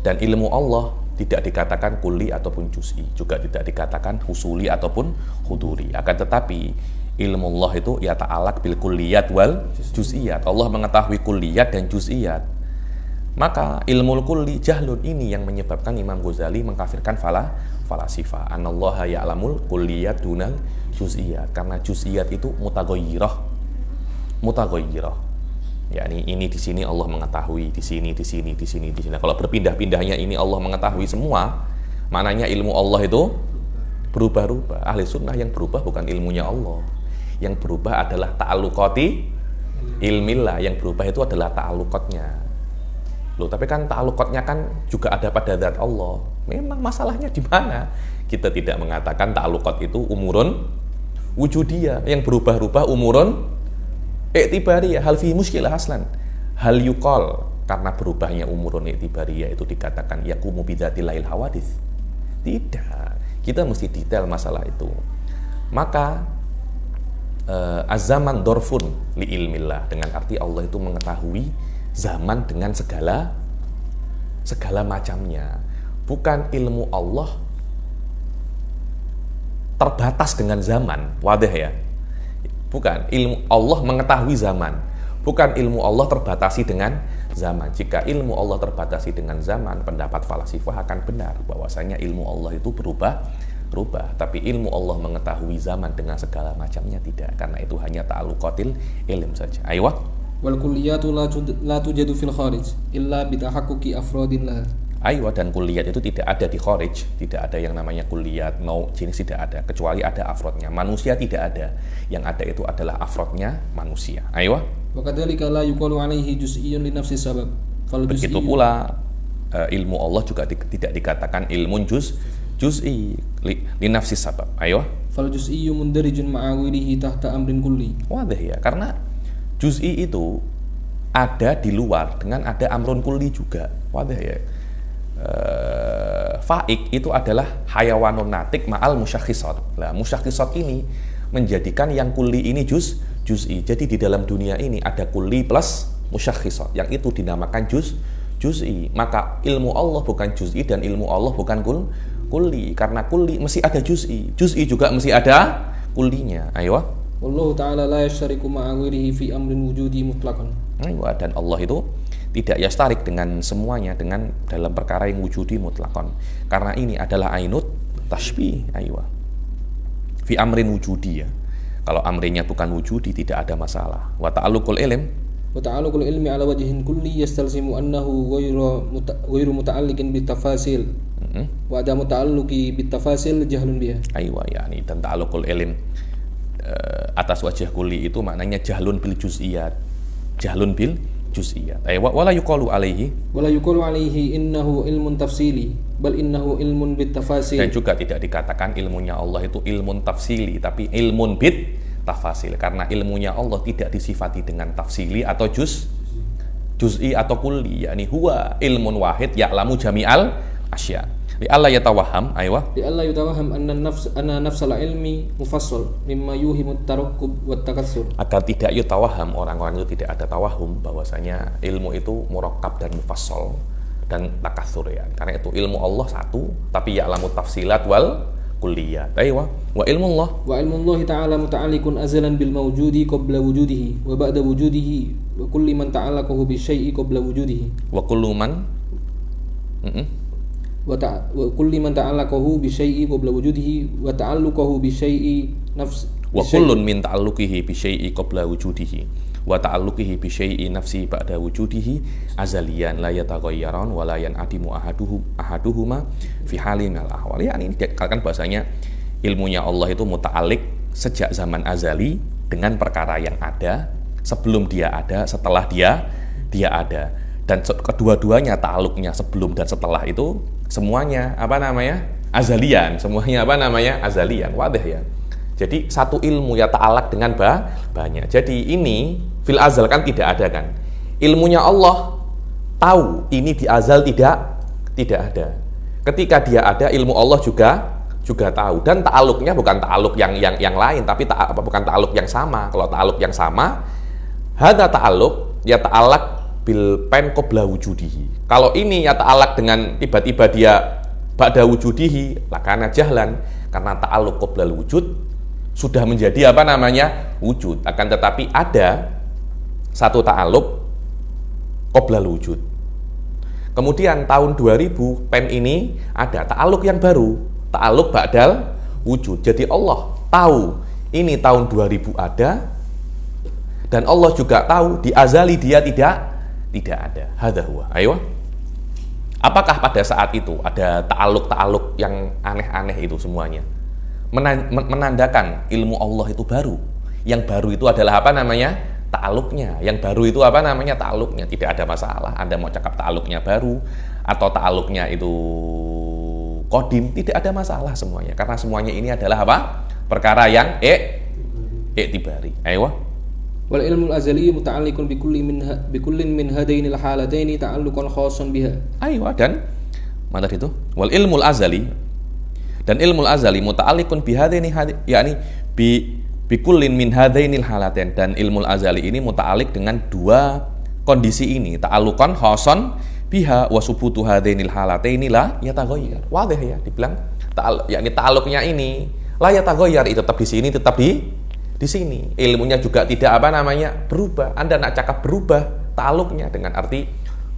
Dan ilmu Allah tidak dikatakan kulli ataupun juz'i, juga tidak dikatakan husuli ataupun huduri. Akan tetapi ilmu Allah itu ya ta'alaq bil kulliyat wal juz'iyat. Allah mengetahui kulliyat dan juz'iyat. Maka ilmu kulli jahlun ini yang menyebabkan Imam Ghazali mengkafirkan falasifah. Anallaha ya'lamul kulliyat dunal juz'iyat. Karena juz'iyat itu mutaghayyirah. yakni ini di sini Allah mengetahui, di sini. Kalau berpindah-pindahnya ini Allah mengetahui semua, maknanya ilmu Allah itu berubah-ubah. Ahli sunnah yang berubah bukan ilmunya Allah, yang berubah adalah ta'alluqati ilmillah, yang berubah itu adalah ta'alluqatnya. Loh, tapi kan ta'alluqatnya kan juga ada pada zat Allah. Memang masalahnya di mana? Kita tidak mengatakan ta'alluqat itu umurun wujudiyah, yang berubah-ubah umurun i'tibariyah. Hal fi muskilah aslan. Hal yuqal, karena berubahnya umurun i'tibariyah itu dikatakan yaqumu bidzatilahil hawadits. Tidak. Kita mesti detail masalah itu. Maka az-zaman dorfun li ilmillah, dengan arti Allah itu mengetahui zaman dengan segala macamnya. Bukan ilmu Allah terbatas dengan zaman. Wadah ya. Bukan, ilmu Allah mengetahui zaman. Bukan ilmu Allah terbatasi dengan zaman. Jika ilmu Allah terbatasi dengan zaman, pendapat falasifah akan benar bahwasanya ilmu Allah itu berubah. Tapi ilmu Allah mengetahui zaman dengan segala macamnya tidak, karena itu hanya ta'alluqatil ilm saja. Aywa. Wal kulliyatu la tujadu fil kharij illa bitahaqquqi afradillah. Aywa, dan kulliyat itu tidak ada di kharij, tidak ada yang namanya kulliyat, jenis tidak ada, kecuali ada afrodnya. Manusia tidak ada, yang ada itu adalah afrodnya manusia. Aywa. Wa kadzalika la yuqalu alaihi juz'iyyun li nafsi sabab. Begitu pula ilmu Allah juga tidak dikatakan ilmun juz'i li nafsi sabab. Aywa. Fal juz'iyyu mundarijun ma'awilihi tahta amrin kulli. Wadah ya, karena juz'i itu ada di luar dengan ada amrun kulli juga. Wadah ya. Faik itu adalah hayawanun natik ma'al musyakhisat. Nah, musyakhisat ini menjadikan yang kulli ini juz'i. Jadi di dalam dunia ini ada kulli plus musyakhisat, yang itu dinamakan juz'i. Maka ilmu Allah bukan juz'i dan ilmu Allah bukan kulli, karena kulli mesti ada juz'i. Juz'i juga mesti ada kullinya. Ayo. Wallahu ta'ala la yashtariku ma'a ghairihi fi amrin wujudi mutlaqan. Ayo, dan Allah itu tidak yastarik dengan semuanya dengan dalam perkara yang wujudi mutlakon, karena ini adalah ainut tashbih. Aywa. Fi amrin wujudi ya. Kalau amrinya bukan wujudi tidak ada masalah. Wa ta'alluqul ilmi ala wajhin kulli yastalzimu annahu ghairu muta'alliqin bitafasil. Wa ada muta'alluqi bitafasil jahlun biha. Aywa, yakni dan ta'alluqul ilm atas wajah kulli itu maknanya jahlun bil juz'iyat. Jahlun bil juz'iyat. Wala yuqalu alaihi innahu ilmun tafsili, bal innahu ilmun bit tafasil. Dan juga tidak dikatakan ilmunya Allah itu ilmun tafsili, tapi ilmun bit tafasil, karena ilmunya Allah tidak disifati dengan tafsili atau juz'i atau kulli, yakni huwa ilmun wahid ya'lamu jami'al asya. Li alla yatawahham, anna nafsal ilmi mufassal mimma yuhimu tarakkub wa takatsur. Agar tidak yutawahham, orang-orang itu tidak ada tawahum bahwasanya ilmu itu murakkab dan mufassal dan takatsur ya. Karena itu ilmu Allah satu, tapi ya'lamu tafsilat wal kulliyat. Aywa. Wa ilmu Allah ta'ala muta'alliqun azalan bil mawjudi qabla wujudihi wa ba'da wujudihi wa kulli man ta'allaqahu bi syai'i qabla wujudihi. Wa kullu man kulli man ta'allaqahu bi syai'i qabla wujudihi wa ta'alluquhu bi syai'i nafs wa kullun min ta'alluqihi bi syai'i qabla wujudihi wa ta'alluqihi bi syai'i nafsi ba'da wujudihi azaliyan la yataghayyaran wa la yan'adimu ahaduhuma fi halin al ahwal. Ya, ini dikatakan bahasanya ilmunya Allah itu muta'alliq sejak zaman azali dengan perkara yang ada, sebelum dia ada, setelah dia ada, dan kedua-duanya ta'alluqnya sebelum dan setelah itu semuanya azalian, azalian. Wadah ya. Jadi satu ilmu ya ta'alaq dengan banyak. Jadi ini fil azal kan tidak ada kan. Ilmunya Allah tahu ini di azal tidak ada. Ketika dia ada, ilmu Allah juga tahu, dan ta'alluqnya bukan ta'alluq yang lain, tapi bukan ta'alluq yang sama. Kalau ta'alluq yang sama, hadza ta'alluq ya ta'alaq bil pen qabla wujudihi. Kalau ini ya ta'alaq dengan tiba-tiba dia ba'da wujudihi lakana jahlan, karena ta'alluq qoblal wujud sudah menjadi apa namanya wujud, akan tetapi ada satu ta'alluq qoblal wujud. Kemudian tahun 2000 PEN ini ada ta'alluq yang baru, ta'alluq ba'dal wujud. Jadi Allah tahu ini tahun 2000 ada, dan Allah juga tahu di azali dia tidak ada. Hadza huwa. Ayo. Apakah pada saat itu ada ta'alluq yang aneh-aneh itu semuanya? Menandakan ilmu Allah itu baru. Yang baru itu adalah apa namanya? Ta'alluqnya. Yang baru itu apa namanya? Ta'alluqnya. Tidak ada masalah. Anda mau cakap ta'alluqnya baru atau ta'alluqnya itu qadim, tidak ada masalah semuanya. Karena semuanya ini adalah apa? Perkara yang i'tibari. Ayo. Wal ilmul azali muta'alliqun bikullin min hadainil halataini ta'alluqan khassan biha. Ayo, dan mana itu? Wal ilmul azali, dan ilmul azali muta'alliqun bihadaini, yakni bikullin min hadainil halatain, dan ilmul azali ini muta'alliq dengan dua kondisi ini, ta'alluqan khassan biha wa subutu hadainil halataini la yataghayyar. Wadih ya, dibilang yakni ta'alluqnya ini la yataghayyar, itu tetap di sini, tetap di sini. Ilmunya juga tidak apa namanya berubah. Anda nak cakap berubah ta'alluqnya dengan arti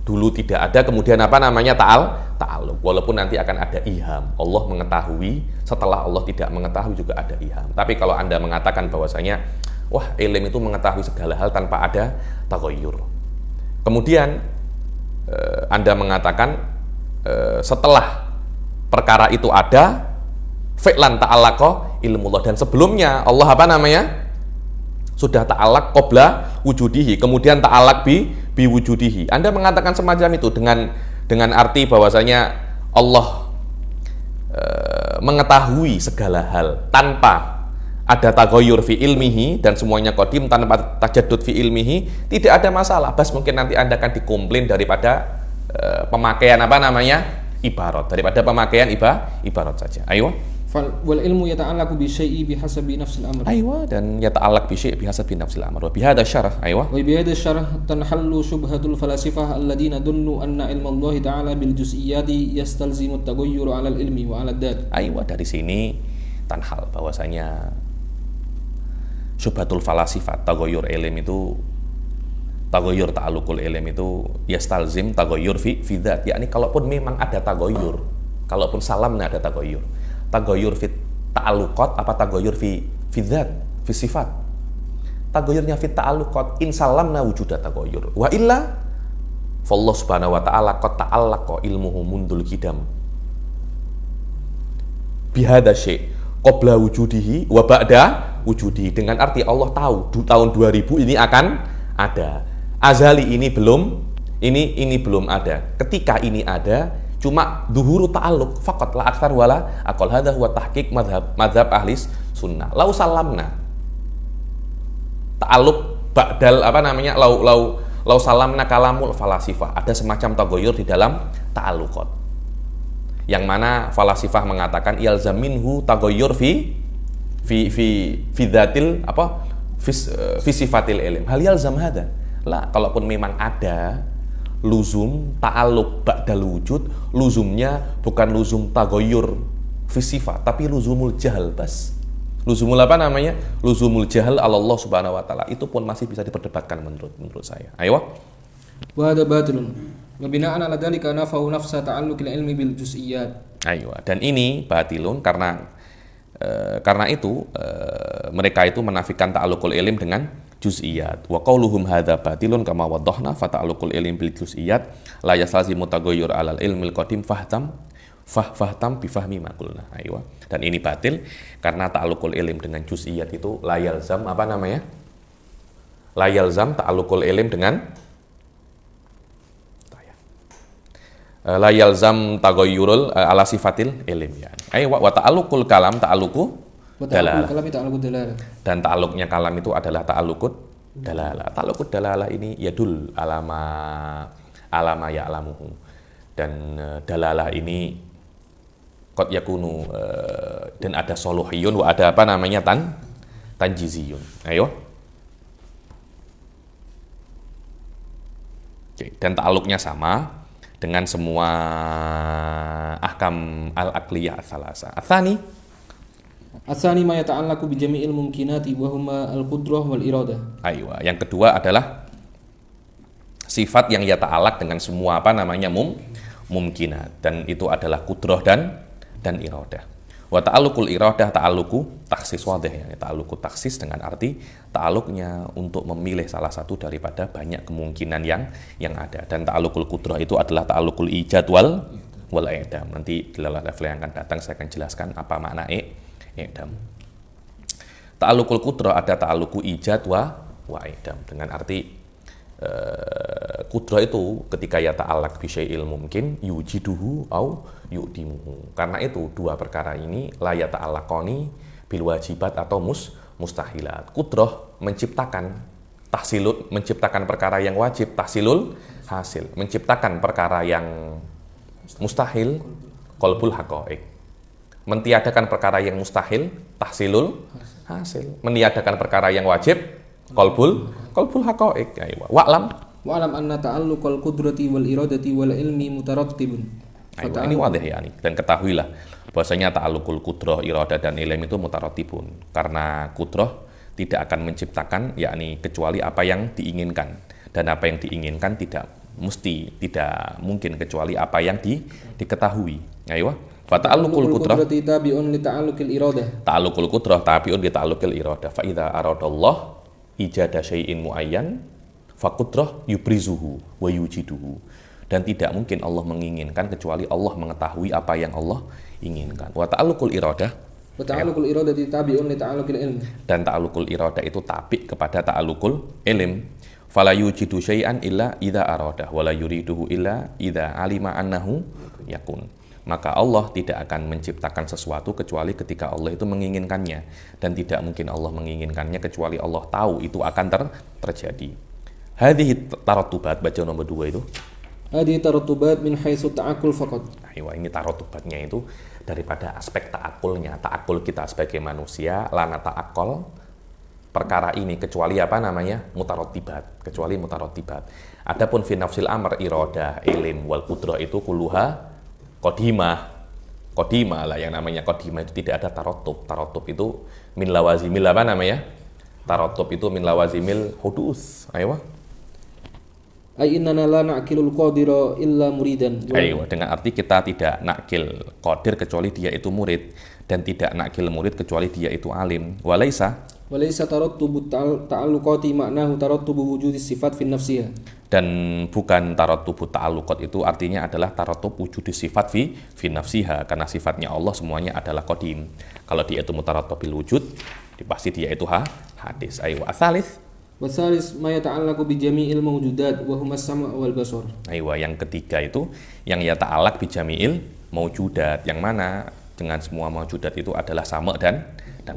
dulu tidak ada, kemudian apa namanya ta'alluq. Walaupun nanti akan ada iham. Allah mengetahui, setelah Allah tidak mengetahui juga ada iham. Tapi kalau Anda mengatakan bahwasanya wah, ilmu itu mengetahui segala hal tanpa ada taghayyur. Kemudian Anda mengatakan setelah perkara itu ada fi'lan ta'allaqa ilmu Allah, dan sebelumnya Allah apa namanya sudah ta'allaq qabla wujudihi, kemudian ta'allaq bi wujudihi. Anda mengatakan semacam itu dengan arti bahwasanya Allah mengetahui segala hal tanpa ada taghayyur fi ilmihi, dan semuanya qadim tanpa tajaddud fi ilmihi, tidak ada masalah. Bas mungkin nanti Anda akan dikomplain daripada pemakaian apa namanya ibarat, daripada pemakaian ibarat saja. Ayo. Wal ilmu yata'allaqu bi syai'i bihasabi nafsil amr. Aywa, dan yata'allaq bi syai' bihasabi nafsil amr. Wa bihadza syarah, aywa. Wa bihadza syarah tanhallu syubhatul falasifah alladziina dunnu anna ilma Allah ta'ala bil juz'iyyati yastalzimu at-taghayyur 'ala al-ilmi wa 'ala ad-dat. Aywa, dari sini tanhal bahwasanya syubhatul falasifah, taghayyur ilm itu, taghayyur ta'alluqul ilm itu yastalzim taghayyur fi dzat, yakni kalaupun memang ada taghayyur, kalaupun salamna ada taghayyur. Taghayyur fi ta'alluqat apa taghayyur fi dzat, fi sifat. Taghayyurnya fi ta'alluqat in salamna wujuda taghayyur. Wa illa fallahu subhanahu wa ta'ala qad ta'allaqa ilmuhu mundul qidam bihadza syai' qabla wujudihi wa ba'da wujudihi, dengan arti Allah tahu tahun 2000 ini akan ada. Azali ini belum, ini belum ada. Ketika ini ada, cuma zuhuru ta'alluq faqat la aktsar wala aqall. Hadza huwa tahqiq mazhab ahli sunnah. Lau salamna ta'alluq ba'dal apa namanya lau salamna kalamul falasifah. Ada semacam taghayyur di dalam ta'alluqat, yang mana falasifah mengatakan yalzaminhu taghayyur fi dzatil apa fi sifatil ilm. Hal yalzam hadza? Lah, kalaupun memang ada luzum ta'alluq ba'dal wujud, luzumnya bukan luzum taghayyur fi sifat, tapi luzumul jahl bas. Luzumul apa namanya? Luzumul jahl Allah subhanahu wa ta'ala. Itu pun masih bisa diperdebatkan menurut saya. Ayo. Wa hadza batilun. Wa bina'an 'ala dzalika nafahu nafsa ta'alluqil ilmi bil juz'iyyat. Ayo. Dan ini batilun karena itu mereka itu menafikan ta'alluqul ilm dengan juz'iyat. Wa qauluhum hadza batilun kama waddahna fa ta'alluqul ilm bil juz'iyat la yaslazimu taghayyur 'alal ilmil qadim fahtam bi fahmi ma qulna. Aywa. Dan ini batil karena ta'alluqul ilm dengan juz'iyat itu la yalzam apa namanya? La yalzam ta'alluqul ilm dengan la yalzam taghayyurul ala sifatil ilm ya. Aywa wa ta'alluqul kalam ta'alluqu dalalah. Dan ta'alluqnya kalam itu adalah ta'alluqud dalalah. Ta'alluqud dalalah ini yadul alama ya'lamuhu. Dan dalalah ini qad yakunu dan ada soluhiyun wa ada apa namanya tanjiziyun. Ayo. Oke, dan ta'alluqnya sama, dengan semua ahkam al-aqliyah as-salasa. Atsani, Asani ma yata'allaqu bi jami'il mumkinati wa huma al-qudrah wal iradah. aywa, yang kedua adalah sifat yang yata'allaq dengan semua mumkinat, dan itu adalah kudrah dan iradah. Wa ta'alluqul iradah ta'alluqu taksis wadih, ya, ta'alluqu taksis dengan arti ta'alluqnya untuk memilih salah satu daripada banyak kemungkinan yang ada, dan ta'alluqul kudrah itu adalah ta'alluqul ijad wal i'dam. Nanti di level yang akan datang saya akan jelaskan apa makna i'dam. Ta'alluqul kudrah ada ta'alluqu ijad wa i'dam, dengan arti kudrah itu ketika ya ta'allaq bi syai'il mungkin yujiduhu au yu'dimuhu. Karena itu dua perkara ini la ya ta'allaqani bil wajibat atau mustahilat. Kudrah menciptakan tahsilul, menciptakan perkara yang wajib, tahsilul hasil. Menciptakan perkara yang mustahil, qalbul haqaiq. Mentiadakan perkara yang mustahil, tahsilul hasil. Meniadakan perkara yang wajib, qalbul haqaiq. Wa'lam anna ta'alluqal qudrati wal iradati wal ilmi mutarattibun. Ini wadih ya, dan ketahuilah bahwasanya ta'alluqul qudrah, iradah dan ilm itu mutarattibun, karena qudrah tidak akan menciptakan yakni kecuali apa yang diinginkan, dan apa yang diinginkan tidak mungkin kecuali apa yang diketahui. Fa ta'alluqul qudrah tabi'un li ta'alluqil iradah. Ta'alluqul qudrah tabi'un li ta'alluqil iradah. Fa idza aradallah ijada syai'in muayyan fa qudrah yubrizuhu wa yujiduhu. Dan tidak mungkin Allah menginginkan kecuali Allah mengetahui apa yang Allah inginkan. Wa ta'alluqul iradah, wa ta'alluqul iradati tabi'un li ta'alluqil ilm. Dan ta'alluqul iradah itu tabi' kepada ta'alluqul ilm. Fala yujidu syai'an illa idza aradah wa la yuriduhu illa idza alima annahu yakun. Maka Allah tidak akan menciptakan sesuatu kecuali ketika Allah itu menginginkannya, dan tidak mungkin Allah menginginkannya kecuali Allah tahu itu akan terjadi. Hadhihi tarattubat, baca nomor 2 itu. Hadhihi tarattubat min haitsu ta'aqqul faqat. Ini tarattubatnya itu daripada aspek ta'aqqulnya, ta'aqqul kita sebagai manusia, lana ta'aqqul perkara ini kecuali mutarattibat, kecuali mutarattibat. Adapun fi nafsil amr iradah, ilm wal qudrah itu kulluha qadimah lah, yang namanya qadimah itu tidak ada taratub. Taratub itu min lawazimil taratub itu min lawazimil hudus. Ai innana la na'kilul qadira illa muridan. Dengan arti kita tidak nakil qadir kecuali dia itu murid, dan tidak nakil murid kecuali dia itu alim. Walaisa tarattubu ta'alluqati ma'nahu tarattubu wujudi sifat fi nafsiha. Dan bukan tarattubu ta'alluqat itu artinya adalah taratub wujudi sifat fi nafsiha, karena sifatnya Allah semuanya adalah qadim. Kalau dia itu mutarattibil wujud, pasti dia itu hadis. Asalis Wasalis ma yata'allaqu bi jami'il mawjudat wa huma as-sam' wal basar. Yang ketiga itu yang yata'allaq bi jami'il mawjudat, yang mana dengan semua mawjudat itu adalah sama dan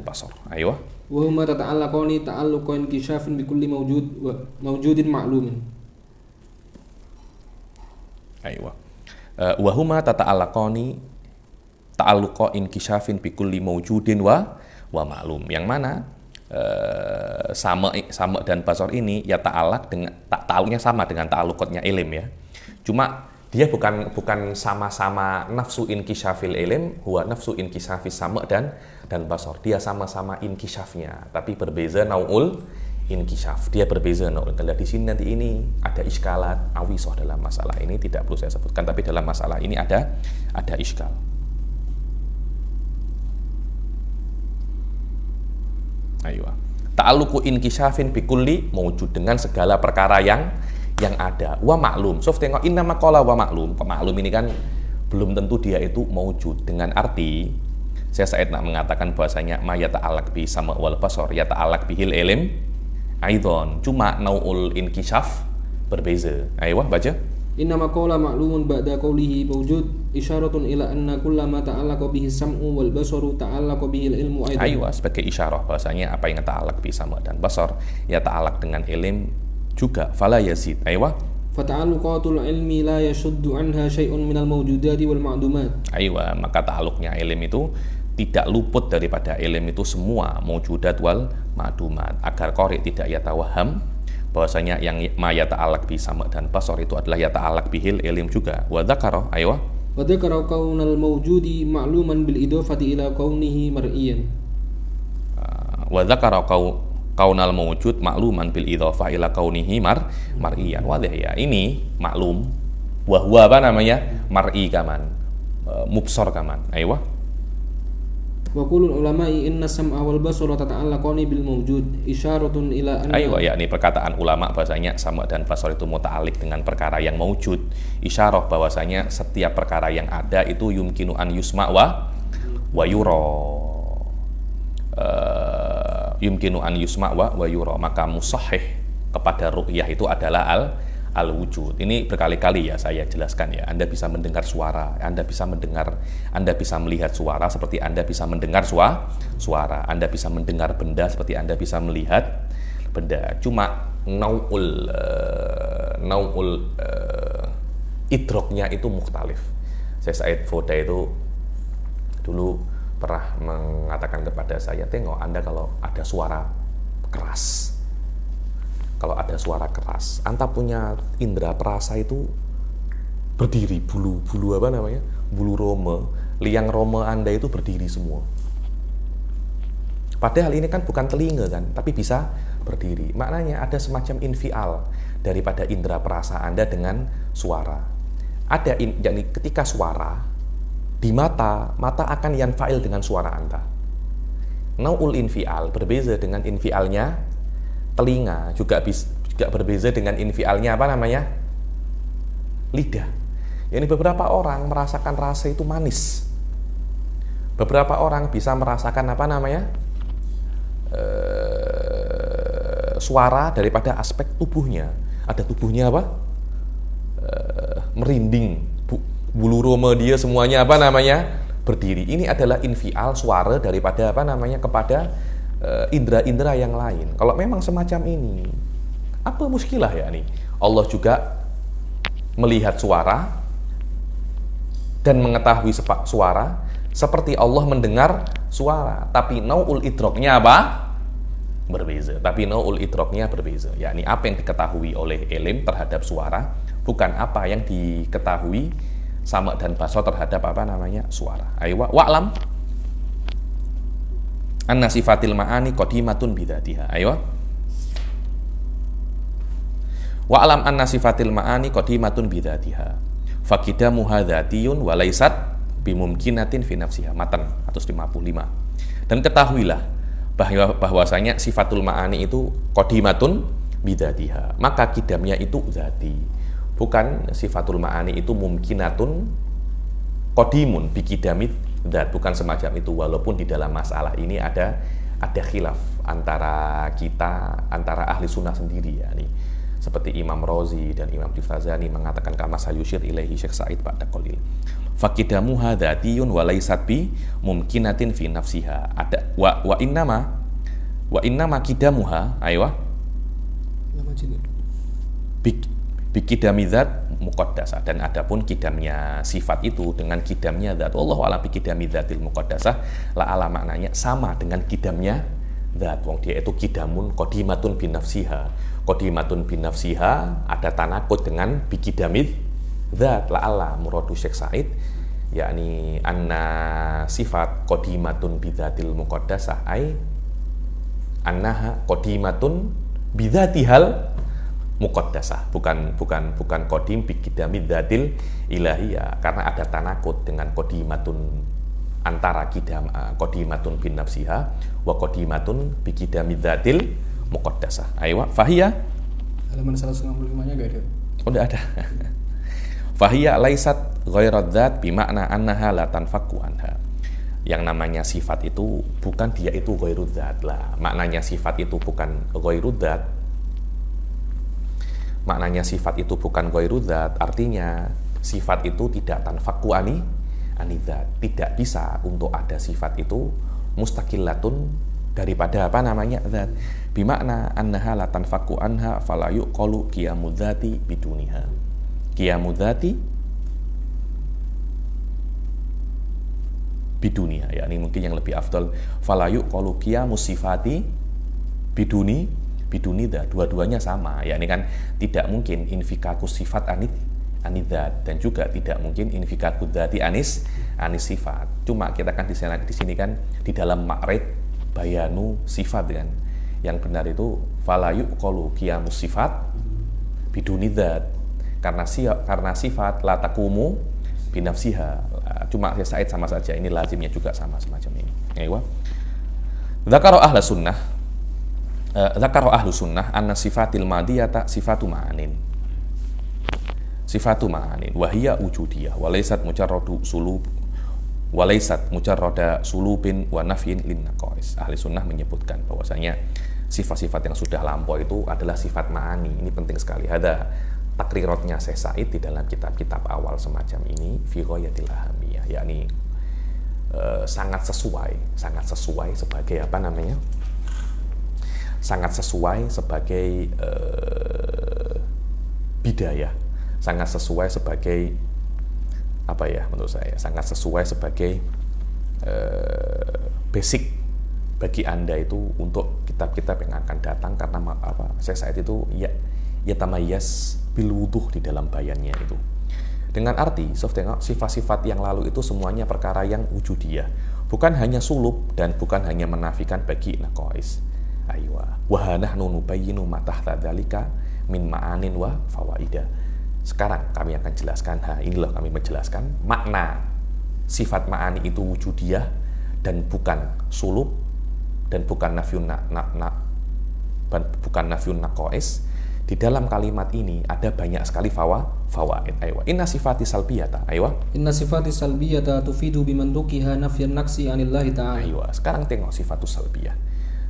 basar. Wa huma tata'allaqani ta'alluqan kishafin bi kulli mawjudin ma'lumin. Wa huma tata'allaqani ta'alluqa inkishafin bi kulli mawjudin wa ma'lum, yang mana sama dan basar ini ya ta'alluq dengan ta'alluqnya sama dengan ta'alluqatnya ilm ya. Cuma dia bukan sama-sama nafsu inkishafil ilm huwa nafsu inkishafis sama dan basar. Dia sama-sama inkishafnya, tapi berbeza naul inkishaf. Dia berbeza naul. Kalau di sini nanti ini ada iskalat awisoh dalam masalah ini, tidak perlu saya sebutkan, tapi dalam masalah ini ada iskal. Ta'alluqu inkishafin bikulli mawjud, dengan segala perkara yang ada. Wa maklum. Sof tengok inna maqala wa maklum. Maklum ini kan belum tentu dia itu mawjud, dengan arti saya Said nak mengatakan bahwasanya ma yata'allaq bi sama wal basar yata'allaq bihil ilm aidon. Cuma naul inkishaf berbeza. Baca. Inna maqala ma'lumun ba'da qawlihi mawjud isyaratun ila anna kullama ta'allaqa bihi sam'u wal basaru ta'allaqa bihi ilmu aidan. Sebagai isyarah bahwasanya apa yang ta'allaq bi sama dan basar ya ta'allaq dengan ilm juga. Fala yazid. Fata'alluqatul ilmi la yashuddu anha syai'un minal mawjudati wal ma'dumat. Maka ta'alluqnya ilm itu tidak luput daripada ilm itu semua mawjudat wal ma'dumat, agar qari tidak yatawaham bahwasanya yang ma yata'allaq bi sama' dan basar itu adalah yata'allaq bihil ilm juga. Wa dzakara aywa wa dzakara kaunal mawjudi ma'luman bil idafati ila kaunihi mar'iyan. Wa dzakara kaunal mawjud ma'luman bil idhafah ila kaunihi mar'iyan. Wadih ya, ini maklum wa huwa apa namanya? Mar'i kaman. Mubsar kaman. Aywa. Wa qulul ulama'i inna sam'a wal basara tata'allaqani bil mawjud isyaratun ila anna. Aywa, ya, ini perkataan ulama bahwasanya sama dan basar itu muta'alliq dengan perkara yang maujud. Isyarah bahwasanya setiap perkara yang ada itu yumkinu an yusma wa yura. Yumkinu an yusma wa yura, maka musahih kepada ru'yah itu adalah al-wujud. Ini berkali-kali ya saya jelaskan ya. Anda bisa mendengar suara, Anda bisa melihat suara seperti Anda bisa mendengar suara. Anda bisa mendengar benda seperti Anda bisa melihat benda. Cuma nau'ul idroknya itu mukhtalif. Saya Said Foda itu dulu pernah mengatakan kepada saya, tengok Anda kalau ada suara keras, Anda punya indera perasa itu berdiri, bulu apa namanya, bulu roma, liang roma Anda itu berdiri semua. Padahal ini kan bukan telinga kan, tapi bisa berdiri. Maknanya ada semacam infial daripada indera perasa Anda dengan suara. Yakni ketika suara di mata akan yanfa'il dengan suara Anda. Nau'ul infial berbeza dengan infialnya telinga, juga berbeza dengan infialnya apa namanya? Lidah. Yani beberapa orang merasakan rasa itu manis. Beberapa orang bisa merasakan apa namanya? Suara daripada aspek tubuhnya. Ada tubuhnya apa? Merinding. Bulu roma dia semuanya apa namanya? Berdiri. Ini adalah infial suara daripada apa namanya? Kepada indera-indera yang lain. Kalau memang semacam ini, apa muskilah ya nih? Allah juga melihat suara dan mengetahui suara seperti Allah mendengar suara, tapi nau'ul idroknya apa? Berbeza. Yakni apa yang diketahui oleh ilm terhadap suara bukan apa yang diketahui sama dan basar terhadap apa namanya? Suara. Ayo wa'lam anna sifatil ma'ani qadimatun bidzatiha. Ayo. Wa'lam anna sifatil ma'ani qadimatun bidzatiha. Faqidamu hadzatiyun wa laysat bimumkinatin fi nafsiha. Matan 155. Dan ketahuilah bahwasanya sifatul ma'ani itu qadimatun bidzatiha. Maka kidamnya itu zati. Bukan sifatul ma'ani itu mumkinatun qadimun bikidamit dzat, bukan semacam itu, walaupun di dalam masalah ini ada khilaf antara ahli sunnah sendiri ya nih. Seperti Imam Razi dan Imam Tifazani mengatakan kama sayusyir ilaihi Syekh Said ba'da qalil. Faqidamu hadzatiyun wa laysat bi mumkinatin fi nafsiha. Ada wa innama kidamuha aywa bikidami dzat muqaddasah, dan adapun kidamnya sifat itu dengan kidamnya dzat, wallahu a'lam bikidami dzatil muqaddasah la ala maknanya sama dengan kidamnya dzat. Wong dia itu kidamun qadimatun binafsiha. Qadimatun binafsiha ada tanakut dengan bikidamid dzat. La ala muradu Syekh Said yakni anna sifat qadimatun bidzatil muqaddasah ai annaha qadimatun bidzatihal muqaddasah, bukan qadim bikidami dzatil ilahiyah, karena ada tanakut dengan qadimatun antara qadimatun bin nafsiha wa qadimatun bikidami dzatil muqaddasah. Aywa fahiya halaman 165-nya enggak ada. Oh, enggak ada. Fahiya laisat ghairat dzat bi makna annaha la tanfaku anha. Yang namanya sifat itu bukan dia itu ghairu dzat lah. Maknanya sifat itu bukan ghairu dzat. Maknanya sifat itu bukan ghairu dzat, artinya sifat itu tidak tanfaku ani dzat. Tidak bisa untuk ada sifat itu mustaqillatun daripada apa namanya dzat. Bimakna annaha la tanfaku anha fala yuqalu qiyamu dzati biduniha. Qiyamu dzati bidunia, yakni mungkin yang lebih afdal fala yuqalu qiyamu sifati biduni bidunida, dua-duanya sama. Ya ini kan tidak mungkin infikaku sifat anidzat dan juga tidak mungkin infikaku dzati anis sifat. Cuma kita kan di sini kan di dalam ma'rid bayanu sifat kan. Yang benar itu fala yuqalu qiyamus sifat bidunidzat. Karena sifat la taqumu binafsiha. Cuma Said sama saja, ini lazimnya juga sama semacam ini. Ayo. Dzakara ahlu sunnah anna sifatil madiyata sifatu ma'anin wahiyya wujudiyah walaysat mujarrada sulubin wa nafyin lin naqais. Ahli sunnah menyebutkan bahwasanya sifat-sifat yang sudah lampau itu adalah sifat ma'ani. Ini penting sekali. Ada takrirotnya Syekh Said di dalam kitab-kitab awal semacam ini fi ghayatil ahamiyah, yakni sangat sesuai sebagai apa namanya? Sangat sesuai sebagai bidayah, sangat sesuai sebagai apa ya menurut saya, sangat sesuai sebagai basic bagi Anda itu untuk kitab-kitab yang akan datang, karena apa? Syekh Said itu ya tamayyaz bil wuduh di dalam bayannya itu. Dengan arti, tengok sifat-sifat yang lalu itu semuanya perkara yang wujudiyah, bukan hanya sulub dan bukan hanya menafikan bagi naqais. Aywa, wa nahnu nubayyinu ma tahta dzalika min ma'anin wa fawaida. Sekarang kami akan jelaskan, inilah kami menjelaskan makna sifat ma'ani itu wujudiyah dan bukan sulub dan bukan nafyun naqais. Di dalam kalimat ini ada banyak sekali fawaid. Aywa. Inna sifati salbiyata. Aywa. Inna sifati salbiyata tufidu bimantukiha nafyan naqsi anillahi ta'ala. Aywa. Sekarang tengok sifatus salbiyah.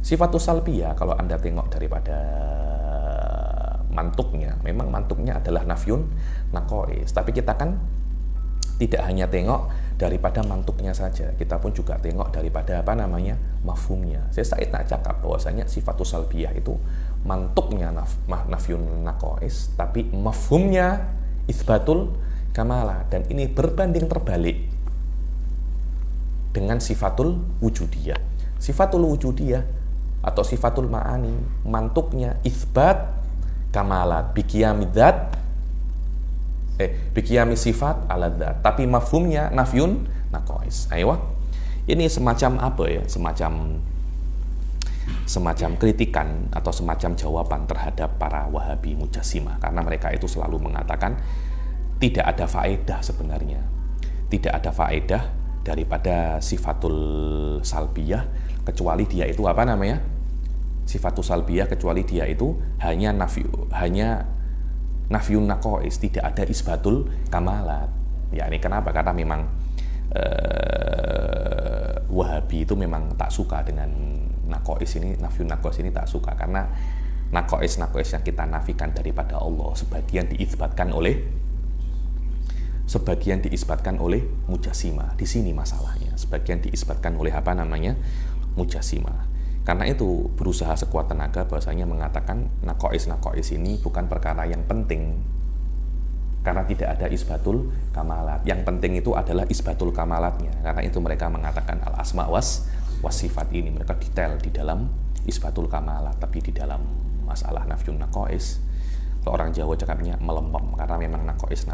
Sifatus salbiyah kalau Anda tengok daripada mantuknya, memang mantuknya adalah nafyun naqais. Tapi kita kan tidak hanya tengok daripada mantuknya saja, kita pun juga tengok daripada apa namanya mafhumnya. Saya tak cakap bahwasanya sifatus salbiyah itu mantuknya nafyun naqais, tapi mafhumnya isbatul kamala, dan ini berbanding terbalik dengan sifatul wujudiyah. Sifatul wujudiyah atau sifatul ma'ani mantuknya isbat kamalat bikiyami sifat ala dzat, tapi mafhumnya nafyun naqais. Ayo. Ini semacam apa ya? Semacam kritikan atau semacam jawaban terhadap para Wahabi Mujassimah, karena mereka itu selalu mengatakan tidak ada faedah sebenarnya. Tidak ada faedah daripada sifatul salbiyah kecuali dia itu apa namanya? Sifatul salbiyah kecuali dia itu hanya nafyun naqais, tidak ada isbatul kamalat. Ya ini kenapa? Karena memang Wahabi itu memang tak suka dengan naqais ini, nafyun naqais ini tak suka, karena naqais yang kita nafikan daripada Allah sebagian diisbatkan oleh Mujassimah. Di sini masalahnya, sebagian diisbatkan oleh apa namanya? Mujassimah. Karena itu berusaha sekuat tenaga bahwasanya mengatakan naqais ini bukan perkara yang penting, karena tidak ada isbatul kamalat. Yang penting itu adalah isbatul kamalatnya. Karena itu mereka mengatakan al asma was sifat ini mereka detail di dalam isbatul kamalat, tapi di dalam masalah nafyun naqais orang Jawa cakapnya melempem, karena memang naqais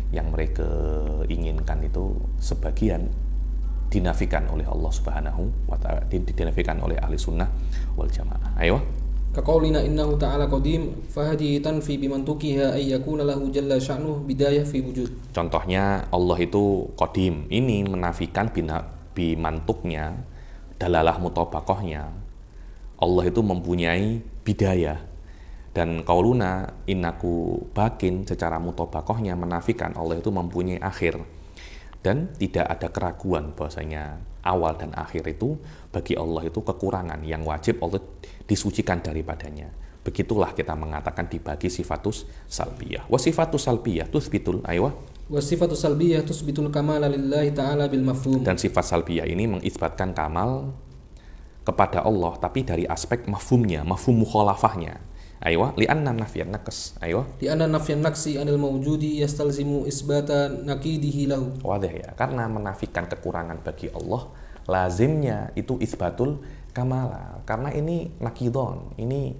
yang mereka inginkan itu sebagian dinafikan oleh Allah Subhanahu wa ta'ala, dinafikan oleh ahli sunnah wal jamaah. Ayo. Kaqaulina innahu ta'ala qadim fahadi tanfi bimantukiha ay yakuna lahu jalla sya'nuh bidayah fi wujud. Contohnya Allah itu qadim, ini menafikan bimantuknya, dalalah mutabaqahnya. Allah itu mempunyai bidayah, dan qauluna innaku bakin secara mutabaqahnya menafikan Allah itu mempunyai akhir. Dan tidak ada keraguan bahwasanya awal dan akhir itu bagi Allah itu kekurangan yang wajib Allah disucikan daripadanya. Begitulah kita mengatakan dibagi sifatus salbiyah. Wa sifatus salbiyah tusbitul aywa. Wa sifatus salbiyah tusbitul kamala lillahi ta'ala bil mafhum. Dan sifat salbiyah ini mengisbatkan kamal kepada Allah, tapi dari aspek mafhumnya, mafhum mukhalafahnya. Aywa, li'anna nafyan naqs. Aywa. Li'anna nafyan naqsi 'anil mawjudi yastalzimu isbata naqidihi lahu. Wadah ya, karena menafikan kekurangan bagi Allah, lazimnya itu isbatul kamala. Karena ini nakidon, ini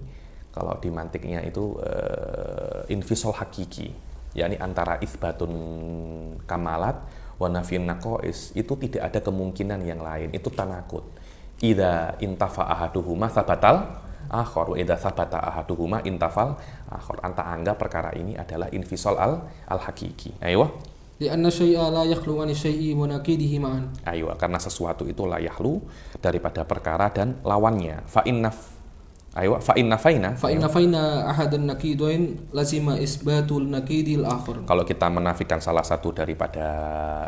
Kalau di mantiknya itu infisol hakiki, yakni antara isbatun kamalat wa nafyun naqais, itu tidak ada kemungkinan yang lain, itu tanakut. Idza intafa ahaduhuma sabatal akhar wa idza sabata ahaduhuma intafal akhar. Anta anggap perkara ini adalah infisol al hakiki. Ayo. Lianna syai'a la yakhlu an syai'i wa naqidihi ma'an. Ayo, karena sesuatu itu la yahlu daripada perkara dan lawannya. Fa inna faina ahadan naqidain lazima isbatul naqidil akhar. Kalau kita menafikan salah satu daripada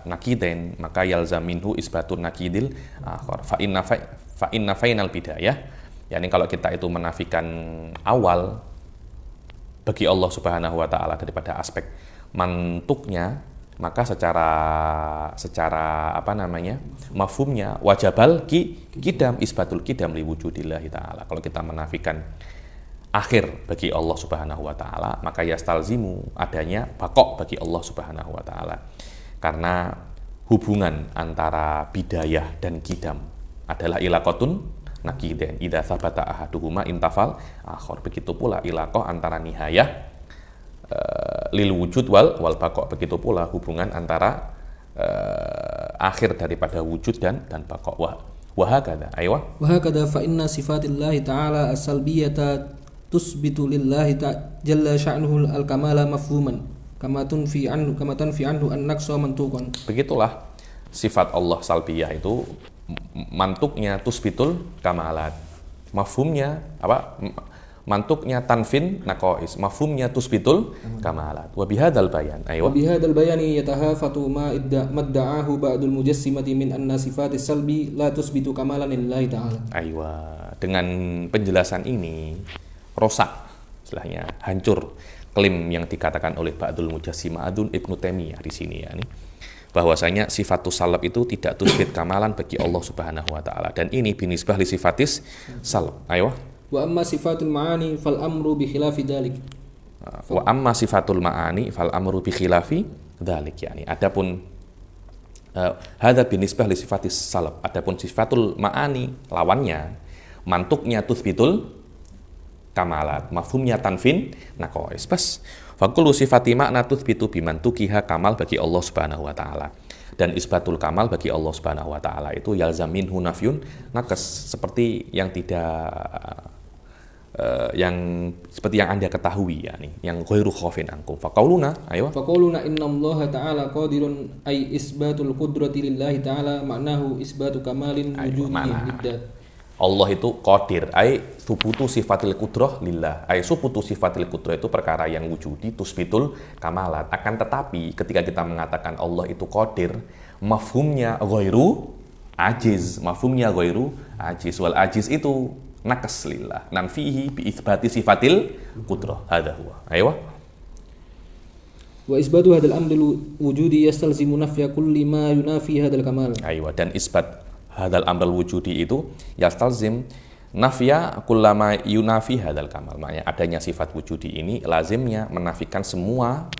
naqidain, maka yalzaminhu isbatul naqidil akhar. Fa inna fainal bidayah, yakni kalau kita itu menafikan awal bagi Allah Subhanahu wa taala daripada aspek mantuknya, maka secara mafhumnya wajabal kidam isbatul kidam li wujudillahi ta'ala. Kalau kita menafikan akhir bagi Allah Subhanahu wa taala, maka yastalzimu adanya bakok bagi Allah Subhanahu wa taala. Karena hubungan antara bidayah dan kidam adalah ilaqatun naqidain. Idza sabata ahaduhuma intafal akhar. Begitu pula ilaqah antara nihayah lil wujud wal baqo. Begitu pula hubungan antara akhir daripada wujud dan baqo. Wa hakadha fa inna sifatillahi ta'ala as-salbiyata tusbitu lillahi jalla sya'nuhu al-kamala mafhuman kama tanfi anhu an-naqsa mantuqan. Begitulah sifat Allah salbiyah itu mantuknya tusbitul kamalat, mafhumnya mantuknya tanfin naqais, mafhumnya tusbitul kamalat. Wa bihadzal bayan bayani yatahafatu ma madda'ahu ba'dul mujassimati min anna sifatis salbi la tusbitu kamalan lillahi ta'ala. Aywa, dengan penjelasan ini rosak, istilahnya hancur klaim yang dikatakan oleh ba'dul mujassimah Ibnu Taimiyah di sini, ya, bahwasanya sifatus salab itu tidak tusbit kamalan bagi Allah Subhanahu wa taala, dan ini binisbah li sifatis salab. Aywa. Wa amma sifatul ma'ani fal amru bi khilafi dzalik. Wa amma sifatul ma'ani fal amru bi khilafi dzalik, yani adapun hadza binisbah li sifatis salab, adapun sifatul ma'ani lawannya mantuknya tutsbitul kamalat, mafhumnya tanfin naqais. Bas fa kullu sifati ma'na tutsbitu bimantukiha kamal bagi Allah Subhanahu wa taala, dan isbatul kamal bagi Allah Subhanahu wa taala itu yalzam minhu nafyun naqas, seperti yang seperti yang Anda ketahui, yakni yang ghairu khafin ankum. Faqauluna innallaha ta'ala qadirun ay isbatul qudrati lillahi ta'ala ma'nahu isbatu kamalin wujudiyyin liddat. Allah itu qadir, ay subutu sifatil qudrah lillah, ay subutu sifatil qudrah itu perkara yang wujudi tusbitul kamalat. Akan tetapi ketika kita mengatakan Allah itu qadir, mafhumnya ghairu ajiz, wal ajiz itu naqas lillah, nanfihi bi itsbati sifatil qudrah. Hadza huwa. Aywa. Wa isbatu hadzal amril wujudi yastalzimu nafya kulli ma yunafi hadzal kamal. Aywa, dan isbat hadzal amril wujudi itu yastalzim nafya kullama yunafi hadzal kamal. Maknanya adanya sifat wujudi ini lazimnya menafikan semua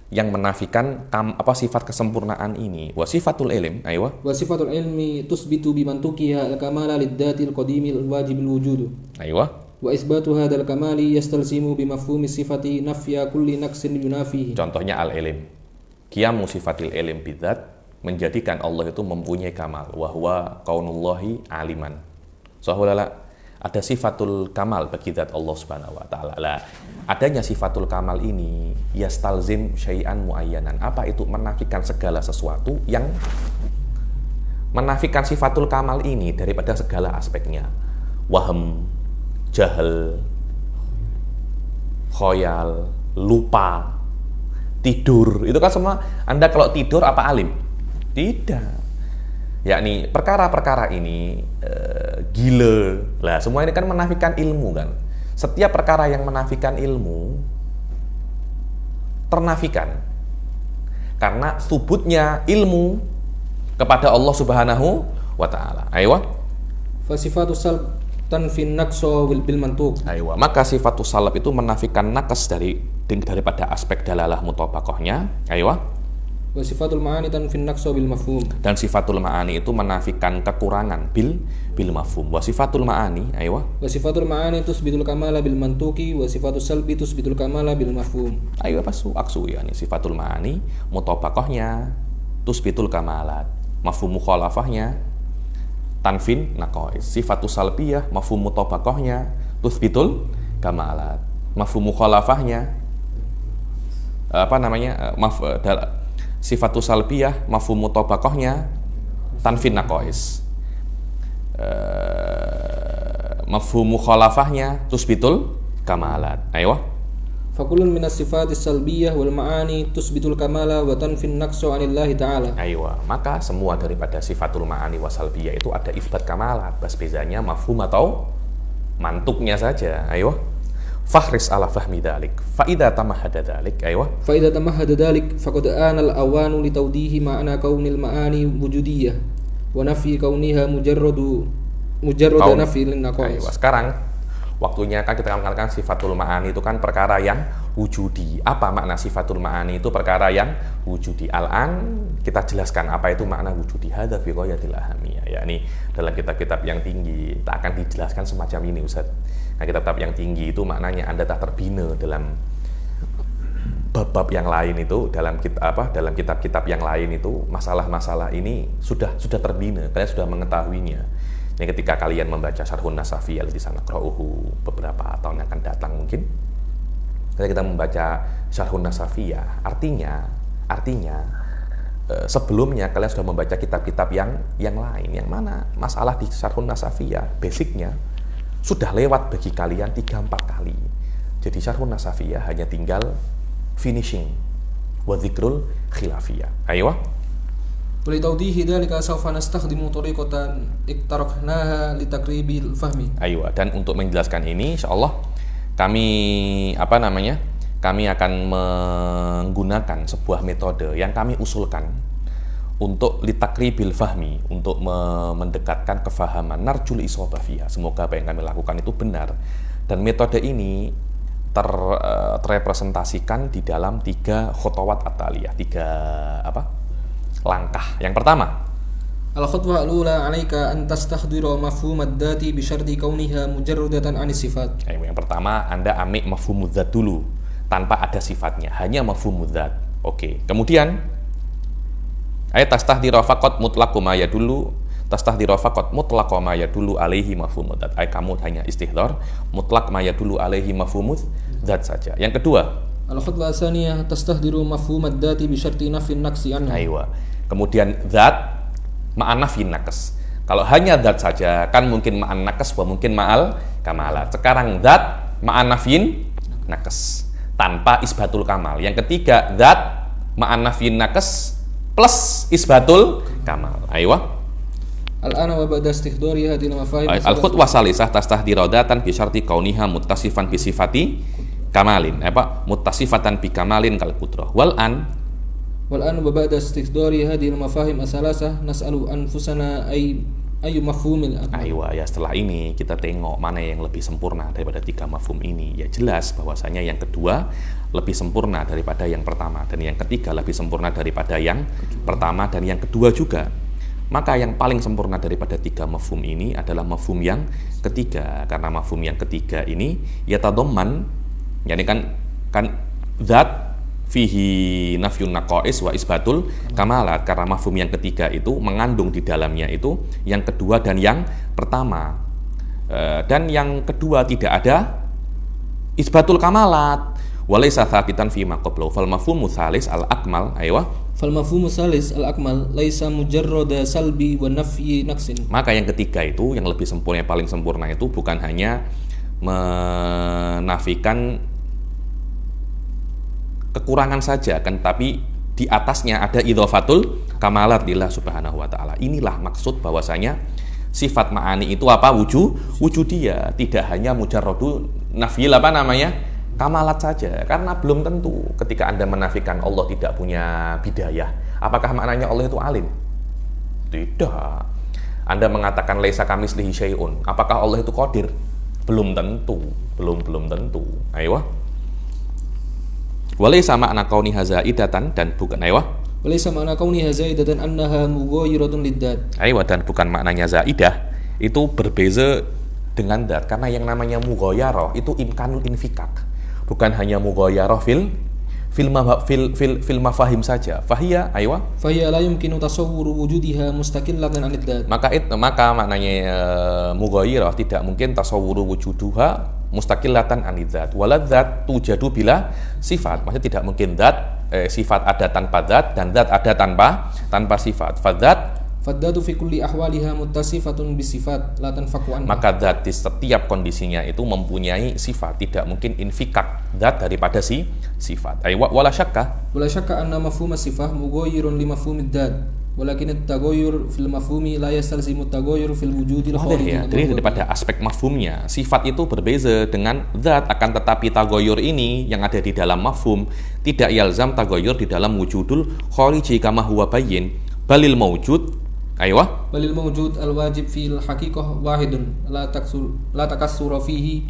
yang menafikan sifat kesempurnaan ini. Wa sifatul ilm, aywa. Wa sifatul ilmi tusbitu bimantukiha al-kamala lid-datil qadimil wajibil wujud. Aywa. Wa isbatu hadzal kamali yastalzimu bimafhumi sifati nafya kulli naqsin yunafihi. Contohnya al-ilm. Qiyamu sifatil ilm bidzat, menjadikan Allah itu mempunyai kamal, wa huwa kaunullahi aliman. Sahulala, ada sifatul kamal bagi zat Allah Subhanahu wa taala. Lah, adanya sifatul kamal ini yastalzim syai'an muayyanan. Apa itu? Menafikan segala sesuatu yang menafikan sifatul kamal ini daripada segala aspeknya. Wahm, jahal, khoyal, lupa, tidur. Itu kan semua, Anda kalau tidur apa alim? Tidak. Yakni perkara-perkara ini gila. Lah, semua ini kan menafikan ilmu kan. Setiap perkara yang menafikan ilmu ternafikan. Karena subutnya ilmu kepada Allah Subhanahu wa taala. Aywa. Fa sifatus salb tanfin naqsa bil mantuq. Aywa, maka sifatus salab itu menafikan naqas daripada aspek dalalah mutabaqahnya. Aywa. Wa Wa sifatul ma'ani tanfin naqsa bil mafhum. Dan sifatul ma'ani itu menafikan kekurangan bil mafhum. Wa sifatul ma'ani, aywa. Wa sifatul ma'ani tusbitul kamala bil mantuki wa sifatus salbi tusbitul kamala bil mafhum. Aywa pasu aksu ya nih sifatul ma'ani mutabaqahnya tusbitul kamalat. Mafhum mukhalafahnya tanfin naqais. Sifatus salbiyah mafhum mutabaqahnya tusbitul kamalat. Mafhum mukhalafahnya sifatus salbiyah mafhum mutabaqahnya tanfin naqais. Mafhum mukhalafahnya tusbitul kamalat. Aywa. Fakulun minas sifatis salbiyah wal ma'ani tusbitul kamala wa tanfin naqsa 'anillahi ta'ala. Aywa. Maka semua daripada sifatul ma'ani wa salbiyah itu ada isbat kamalat. Bas bezanya mafhum atau mantuknya saja. Aywa. Fahris ala fahmi dalik. Fa idza tamahhada dalik, aywa. Fa idza tamahhada dalik faqad ana al-awanu li tawdihi ma'ana kaunil ma'ani wujudiyah wa nafi kauniha mujarrad nafi lin naqais. Aywa. Sekarang waktunya kan kita mengatakan sifatul ma'ani itu kan perkara yang wujudi. Apa makna sifatul ma'ani itu perkara yang wujudi? Al-an kita jelaskan apa itu makna wujudi. Hadza fi ghayatil ahamiyah. Yakni dalam kitab-kitab yang tinggi tak akan dijelaskan semacam ini, Ustaz. Nah, kitab-kitab yang tinggi itu maknanya Anda tak terbina dalam bab-bab yang lain itu, dalam kitab-kitab yang lain itu masalah-masalah ini sudah terbina, kalian sudah mengetahuinya. Yang ketika kalian membaca Syarhun Nasafiyah di sana qra'uhu beberapa tahun yang akan datang mungkin. Ketika kita membaca Syarhun Nasafiyah, artinya sebelumnya kalian sudah membaca kitab-kitab yang lain, yang mana masalah di Syarhun Nasafiyah basicnya sudah lewat bagi kalian 3-4 kali. Jadi Syarhun Nasafiyah hanya tinggal finishing wa dzikrul khilafiyah. Aywa. Wali tawdihi dzalika sawfa nastakhdimu tariqatan iktaraknaha li taqribil fahmi. Aywa. Dan untuk menjelaskan ini insyaallah kami akan menggunakan sebuah metode yang kami usulkan untuk litakribil fahmi, untuk mendekatkan kefahaman, narjul isabah fiha. Semoga apa yang kami lakukan itu benar. Dan metode ini terrepresentasikan di dalam 3 khutwat at-taliyah, 3 langkah. Yang pertama, al-khutwah al-ula 'alaika an tastakhdira mafhum ad-dati bi syarti kauniha mujarradatan 'anis sifat. Yang pertama, Anda ambil mafhum dzat dulu tanpa ada sifatnya, hanya mafhum dzat. Oke. Kemudian ayat tastahdira faqat mutlaqu ma yadullu alaihi mafhumud dzat. Kamu hanya istihdar mutlaq ma yadullu alaihi mafhumud dzat saja. Yang kedua, al-khutbah tsaniyah tastahdiru mafhum ad-dati bi syarti nafin naqsi anhu. Aywa. Kemudian dzat ma'an nafin naqs. Kalau hanya dzat saja kan mungkin ma'an naqs wa mungkin ma'al kamalat. Sekarang dzat ma'an nafin naqs tanpa isbatul kamal. Yang ketiga, dzat ma'an nafin naqs plus isbatul kamal. Aywa. Al-ana wa ba'da istikhdari hadhihi al-mafahim. Al-khutwah salisah tastahdira dzatan bi syarti kauniha muttasifan bi sifati kamalin. Muttasifatan bi kamalin kal qudrah. Wal an wa ba'da istikhdari hadhihi al-mafahim as-salasah nas'alu anfusana ayu mafhumil. Aywa, ya setelah ini kita tengok mana yang lebih sempurna daripada 3 mafhum ini. Ya jelas bahwasanya yang kedua lebih sempurna daripada yang pertama, dan yang ketiga lebih sempurna daripada yang pertama dan yang kedua juga. Maka yang paling sempurna daripada 3 mafhum ini adalah mafhum yang ketiga, karena mafhum yang ketiga ini yatadamman, yakni kan zat fihi nafyun naqais wa isbatul kamalat, karena mafhum yang ketiga itu mengandung di dalamnya itu yang kedua dan yang pertama, dan yang kedua tidak ada isbatul kamalat. Walaysa thabitan fi ma qablahu fal mafhumu tsalis al akmal. Aywa. Fal mafhumu tsalis al akmal laisa mujarrada salbi wa nafyi naqsin. Maka yang ketiga itu yang lebih sempurna, yang paling sempurna itu bukan hanya menafikan kekurangan saja kan, tapi di atasnya ada idhofatul kamalat lillah subhanahu wa ta'ala. Inilah maksud bahwasanya sifat ma'ani itu wujudiyah, tidak hanya mujarradu nafyil kamalat saja, karena belum tentu ketika Anda menafikan Allah tidak punya bidayah, apakah maknanya Allah itu alim? Tidak. Anda mengatakan laisa kamislihi syai'un, apakah Allah itu qadir? Belum tentu, belum tentu. Aywa. Walaysa makna kauni hazaidatan, dan bukan Walaysa ma'na kauniha zaidatan annaha mughayyiratun lid-dat. Aywa, dan bukan maknanya zaidah itu berbeza dengan dat, karena yang namanya mughayyarah itu imkanul infikak, bukan hanya mughayyarah fil mafahim saja. Fahiya, aywa, Fahiya la yumkinu tasawwuru wujudiha mustaqillatan 'anid-dat. maka maknanya mughayyirah tidak mungkin tasawwuru wujuduha mustaqillatan anidzat waladzat tujadu bila sifat. Maksudnya tidak mungkin sifat ada tanpa zat dan zat ada tanpa sifat. Fadzatu fi kulli ahwaliha muttasifatun bisifat la tanfaku anha. Maka zat di setiap kondisinya itu mempunyai sifat, tidak mungkin infikak zat daripada sifat. Aywa, wala syakka anna mafhum as-sifah mughayyirun li mafhumid dat. Walakin at-taghayyur fil mafhumi la yastalzimu at-taghayyur fil wujudil khariji. Jadi daripada aspek mafhumnya, sifat itu berbeza dengan zat, akan tetapi taghayyur ini yang ada di dalam mafhum tidak yalzam taghayyur di dalam wujudul khariji kama huwa bayyin balil mawjud. Aywa, balil mawjud al-wajib fil haqiqah wahidun la takassura fihi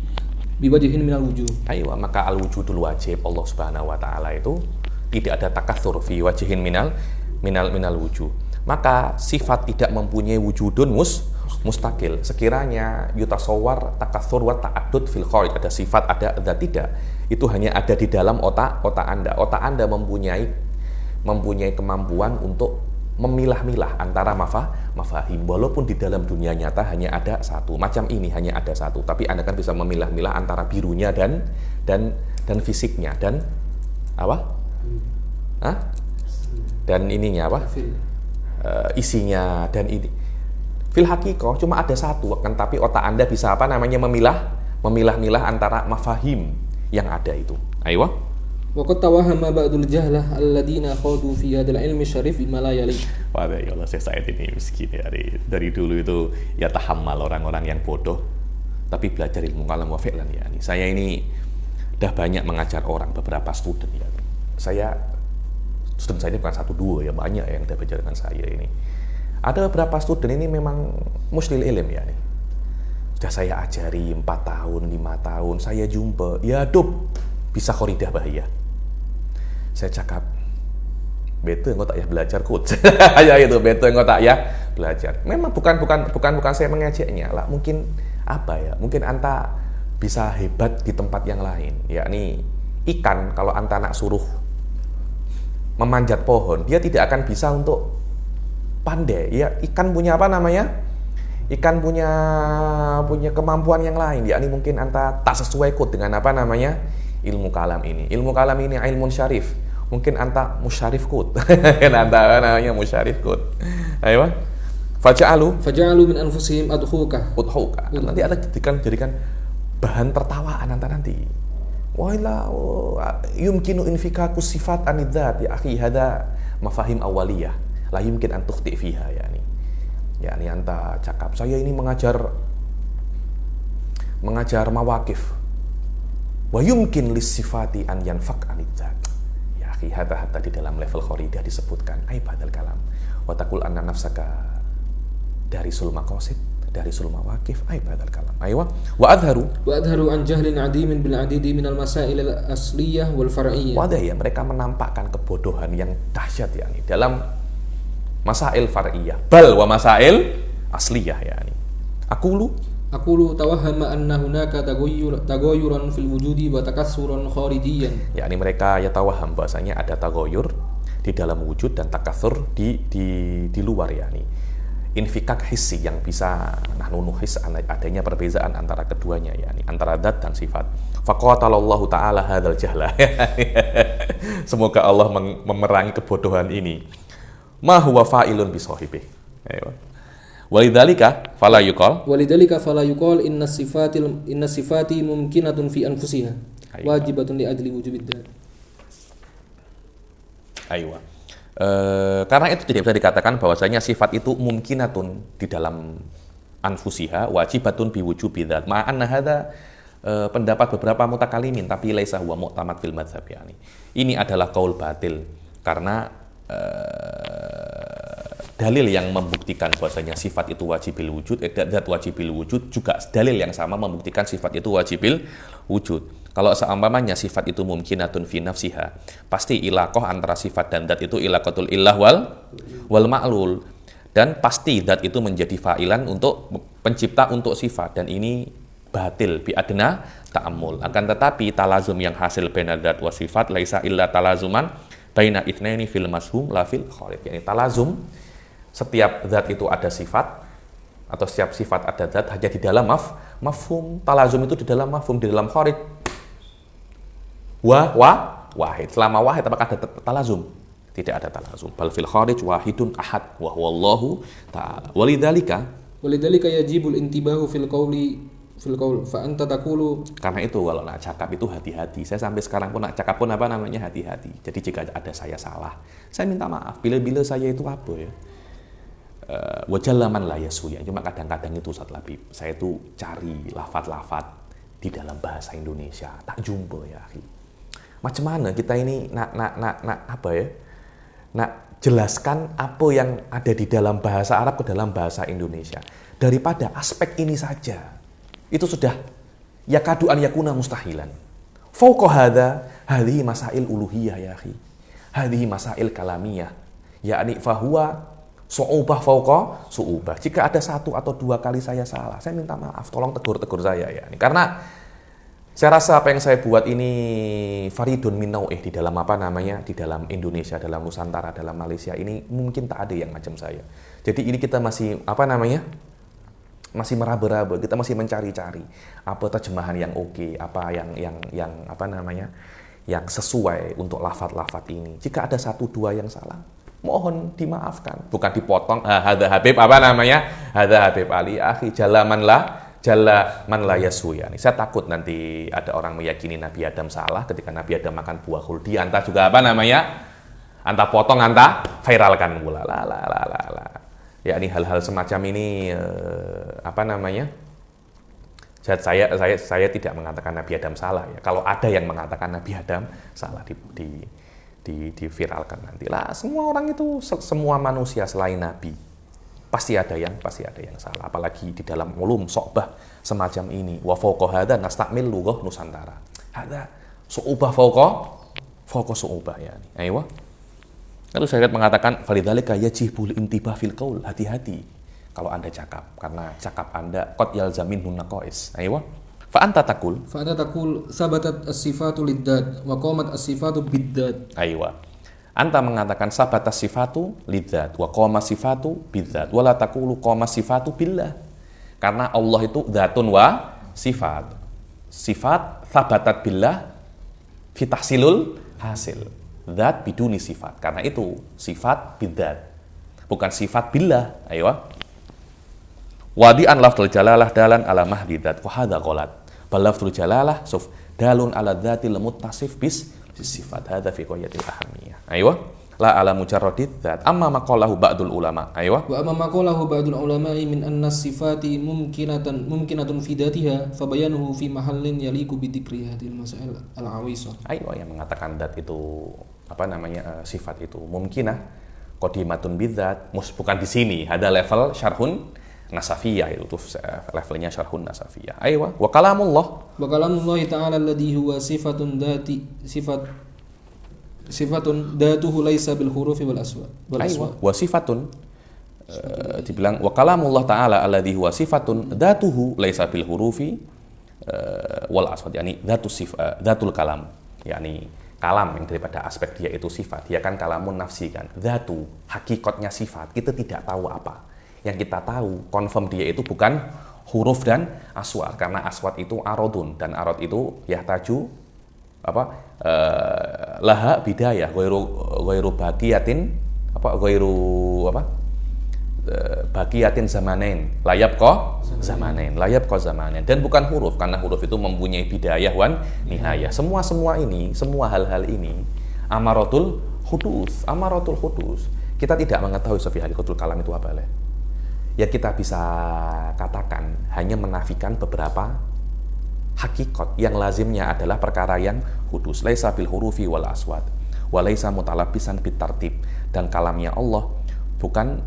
biwajhin minal wujuh. Aywa, maka al-wujudul wajib Allah Subhanahu wa taala itu tidak ada takatsur fi wajhin minal wujuh. Maka sifat tidak mempunyai wujudun mustaqil. Sekiranya yutasawwar takatsur wa ta'addud fil kharij, ada sifat ada zat, tidak. Itu hanya ada di dalam otak Anda. Otak Anda mempunyai kemampuan untuk memilah-milah antara mafahim, walaupun di dalam dunia nyata hanya ada satu macam ini, hanya ada satu, tapi Anda kan bisa memilah-milah antara birunya dan fisiknya dan apa? Dan ininya apa? Isinya dan ini. Fil haqiqah cuma ada satu, kan, tapi otak Anda bisa memilah-milah antara mafahim yang ada itu. Aywa. Wa qad tawahhama ba'dul jahlah alladziina khadu fi hadzal ilmi syarif bima la yali. Wah, ya Allah, saya ini miskin ya, dari dulu itu ya tahammal orang-orang yang bodoh tapi belajar ilmu kalam wa fi'lan ya. Saya ini udah banyak mengajar orang, beberapa student ya. Student saya ini bukan satu dua ya, banyak yang udah belajar dengan saya ini. Ada beberapa student ini memang muslil ilm ya nih. Sudah saya ajari 4 tahun, 5 tahun, saya jumpa, ya dub bisa khoridah bahaya. Saya cakap, betul engkau tak ya belajar coach. Ya itu, betul engkau tak ya belajar. Memang bukan saya mengajaknya lah. Mungkin apa ya? Mungkin anta bisa hebat di tempat yang lain. Yakni ikan, kalau anta nak suruh memanjat pohon, dia tidak akan bisa untuk pandai. Ya, ikan punya apa namanya? Ikan punya kemampuan yang lain. Yakni mungkin anta tak sesuai kod dengan apa namanya? Ilmu kalam ini. Ilmu kalam ini ilmun syarif. Mungkin anta musyarif kut. Kan anta namanya musyarif kut. Ayo. Faja'alu min anfusihim udhuka. Nanti ada jadikan bahan tertawaan anta nanti. Wala yumkinu infikaku sifat anidzat ya akhi, hada mafahim awaliyah la yumkin an tukhti fiha yani. Yani anta cakap saya ini mengajar mawaqif. Wa yumkin lis-sifati an yanfak anidzat. Ya akhi, hatta di dalam level khoridah disebutkan aibadal kalam. Wa taqul anna nafsaka dari sul maqasid, dari sul mawaqif aibadal kalam. Aywa. Wa adharu an jahlin adimin bil adidi minal masail al-asliyah wal far'iyyah. Wadah ya, mereka menampakkan kebodohan yang dahsyat yakni dalam masail far'iyah bal wa masail asliyah yakni. Aqulu tawahhama anna hunaka taghayyuran fil wujudi wa takassuran kharijiyan. Yakni mereka yatawahham bahasanya ada taghayyur di dalam wujud dan takatsur di luar yakni. Infikak hissi yang bisa nahnu nuhis adanya perbezaan antara keduanya yakni antara zat dan sifat. Faqatalallahu ta'ala hadzal jahla. Semoga Allah memerangi kebodohan ini. Ma huwa fa'ilun bi sahibi. Ayo. Walidhalika fala yuqal inna sifati mumkinatun fi anfusiha wajibatun li ajli wujubid dzat. Aywa. Karena itu tidak bisa dikatakan bahwasanya sifat itu mumkinatun di dalam anfusiha wajibatun bi wujubid dzat. Ma'anna hadza pendapat beberapa mutakalimin tapi laisa huwa mu'tamad fil madzhab yani. Ini adalah qaul batil karena dalil yang membuktikan bahwasanya sifat itu wajibil wujud, zat wajibil wujud juga dalil yang sama membuktikan sifat itu wajibil wujud. Kalau seumpamanya sifat itu mumkinatun fi nafsiha, pasti ilaqah antara sifat dan zat itu ilaqatul illah wal ma'lul. Dan pasti zat itu menjadi fa'ilan untuk pencipta untuk sifat, dan ini batil bi adna ta'ammul. Akan tetapi talazum yang hasil baina zat wa sifat laisa illa talazuman baina itsnaini fil mashum la fil kharid. Yani talazum, setiap zat itu ada sifat atau setiap sifat ada zat hanya di dalam mafhum. Talazum itu di dalam mafhum, di dalam kharid wahid. Selama wahid apakah ada talazum? Tidak ada talazum. Bal fil kharij wahidun ahad wa huwallahu ta'ala. Walidhalika yajibul intibahu fil qaul fa anta taqulu. Karena itu kalau nak cakap itu hati-hati. Saya sampai sekarang pun nak cakap pun apa namanya hati-hati. Jadi jika ada saya salah, saya minta maaf. Bila-bila saya itu apa ya? Wajalaman la yasuya. Cuma kadang-kadang itu Ustaz Labib, saya itu cari lafaz-lafaz di dalam bahasa Indonesia tak jumpa ya, akhi. Macam mana kita ini nak apa ya? Nak jelaskan apa yang ada di dalam bahasa Arab ke dalam bahasa Indonesia. Daripada aspek ini saja, itu sudah yakadu an yakuna mustahilan. Fauqa hadza hadhihi masail uluhiyah ya akhi. Hadhihi masail kalamiyah. Yakni fahuwa su'ubah fauqa su'ubah. Jika ada satu atau dua kali saya salah, saya minta maaf, tolong tegur saya ya. Karena saya rasa apa yang saya buat ini faridun min nau'ih di dalam apa namanya, di dalam Indonesia, dalam Nusantara, dalam Malaysia ini mungkin tak ada yang macam saya. Jadi ini kita masih apa namanya, masih meraba-raba, kita masih mencari-cari apa terjemahan yang oke, apa yang apa namanya, yang sesuai untuk lafaz-lafaz ini. Jika ada satu dua yang salah, mohon dimaafkan, bukan dipotong. Hadza Habib apa namanya, hadza Habib Ali akhi Jalla man la yasuya. Saya takut nanti ada orang meyakini Nabi Adam salah ketika Nabi Adam makan buah khuldi. Anta juga apa namanya? Anta potong, anta viralkan pula. Ya ini hal-hal semacam ini apa namanya? Saya tidak mengatakan Nabi Adam salah ya. Kalau ada yang mengatakan Nabi Adam salah diviralkan nantilah. Semua orang itu, semua manusia selain Nabi pasti ada yang salah, apalagi di dalam ulum so'bah semacam ini. Wa fauqa hadza nastakmil lughah Nusantara. Hadza su'ubah fauqa su'ubah ya. Ayo. Lalu saya mengatakan falidzalika yajibul intibah fil qaul. Hati-hati kalau Anda cakap, karena cakap Anda qad yalzaminhu naqais. Ayo. Fa anta taqul sabatat as-sifatu lid-dzat wa qamat as-sifatu bid-dzat. Ayo. Anta mengatakan sabatas sifatu lidzat wa qama sifatu bidzat wala taqulu qama sifatu billah. Karena Allah itu dzatun wa sifat. Sifat sabatat billah fi tahsilul hasil. Dzat biduni sifat. Karena itu sifat bidzat. Bukan sifat billah. Ayo. Wadi'an lafdzul jalalah dalan ala mahdi dzat wa hadza ghalat. Bal lafdzul jalalah suf dalun ala dzatil muttasif bis sifat. Hadza fi qayatil ahamiyah. Ayo. La ala mujarradid dzat. Amma maqalahu ba'dul ulama. Ayo. Wa amma maqalahu ba'dul ulama'i min anna sifati mumkinatun fi dzatiha fa bayanuhu fi mahallin yaliqu bi dzikri hadhil masail al-awisah. Ayo, yang mengatakan dzat itu apa namanya, sifat itu mumkinah qadimatun bidzat, bukan di sini. Ada level syarhun nasafiyah, itu levelnya syarhun nasafiyah. Ayo. Wa kalamullah ta'ala alladhi huwa sifatun datuhu laisa bil hurufi wal aswat. Wa sifatun dibilang wa kalamullah ta'ala alladhi huwa sifatun datuhu laisa bil hurufi wal aswat, yakni datul kalam, yakni kalam yang daripada aspek dia itu sifat. Dia kan kalamun nafsi kan. Datu, hakikatnya sifat. Kita tidak tahu apa. Yang kita tahu, confirm dia itu bukan huruf dan aswat, karena aswat itu arodun, dan arod itu yahtaju laha bidayah ghairu baqiyatin baqiyatin zamanin layab zamanin dan bukan huruf, karena huruf itu mempunyai bidayah wan nihayah. Semua hal-hal ini amaratul hudus. Kita tidak mengetahui Sofi hakikatul kalam itu apa. Ya kita bisa katakan hanya menafikan beberapa hakikat yang lazimnya adalah perkara yang hudus. Laisa bil hurufi wal aswat wa laisa mutalabisan bit tartib, dan kalamnya Allah bukan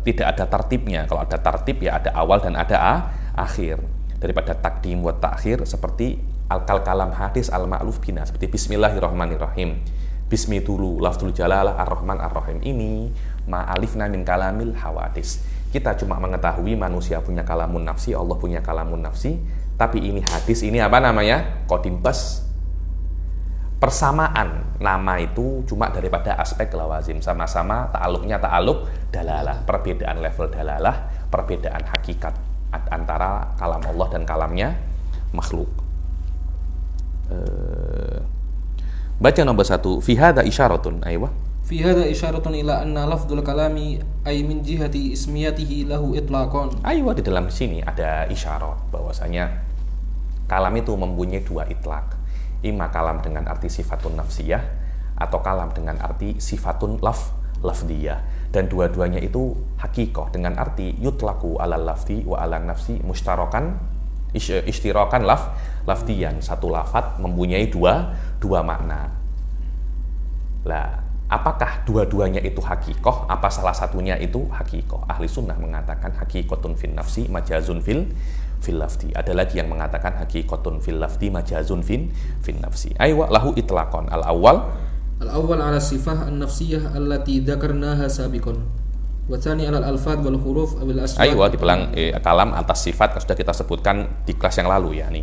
tidak ada tartibnya. Kalau ada tartib ya ada awal dan ada akhir. Daripada takdim wa ta'khir seperti kalam hadis al-ma'luf bina, seperti bismillahirrahmanirrahim, bismi dulu, lafzul jalalah, ar-rahman ar-rahim, ini ma'alifna min kalamil hawadis. Kita cuma mengetahui manusia punya kalamun nafsi, Allah punya kalamun nafsi, tapi ini hadis, ini apa namanya? Qadim bas. Persamaan nama itu cuma daripada aspek lawazim, sama-sama ta'alluqnya ta'alluq dalalah, perbedaan level dalalah, perbedaan hakikat antara kalam Allah dan kalamnya makhluk. Baca nomor 1. Fi hadza isyaratun, aywa. Fi hadza isyaratun ila anna lafdzul kalami ay min jihati ismiyatihi lahu itlaqan. Aywa, di dalam sini ada isyarat bahwasanya kalam itu mempunyai dua itlaq. Ima kalam dengan arti sifatun nafsiyah atau kalam dengan arti sifatun lafdiyah. Dan dua-duanya itu hakikoh dengan arti yutlaku ala lafdi wa ala nafsi mustarokan istirakan lafdiyan. Satu lafad mempunyai dua makna. Lah, apakah dua-duanya itu hakikoh? Apa salah satunya itu hakikoh? Ahli sunnah mengatakan hakikotun fin nafsi majazun fil lafdi. Ada lagi yang mengatakan hakikotun fil lafdi majazun fin nafsi. Aywa lahu itlaqan. Al-awwal ala sifah an-nafsiyah allati dzakarnaha sabiqan. Wa tsani ala al-alfaz wal huruf wal aswat. Aywa, dibilang kalam atas sifat sudah kita sebutkan di kelas yang lalu ya nih.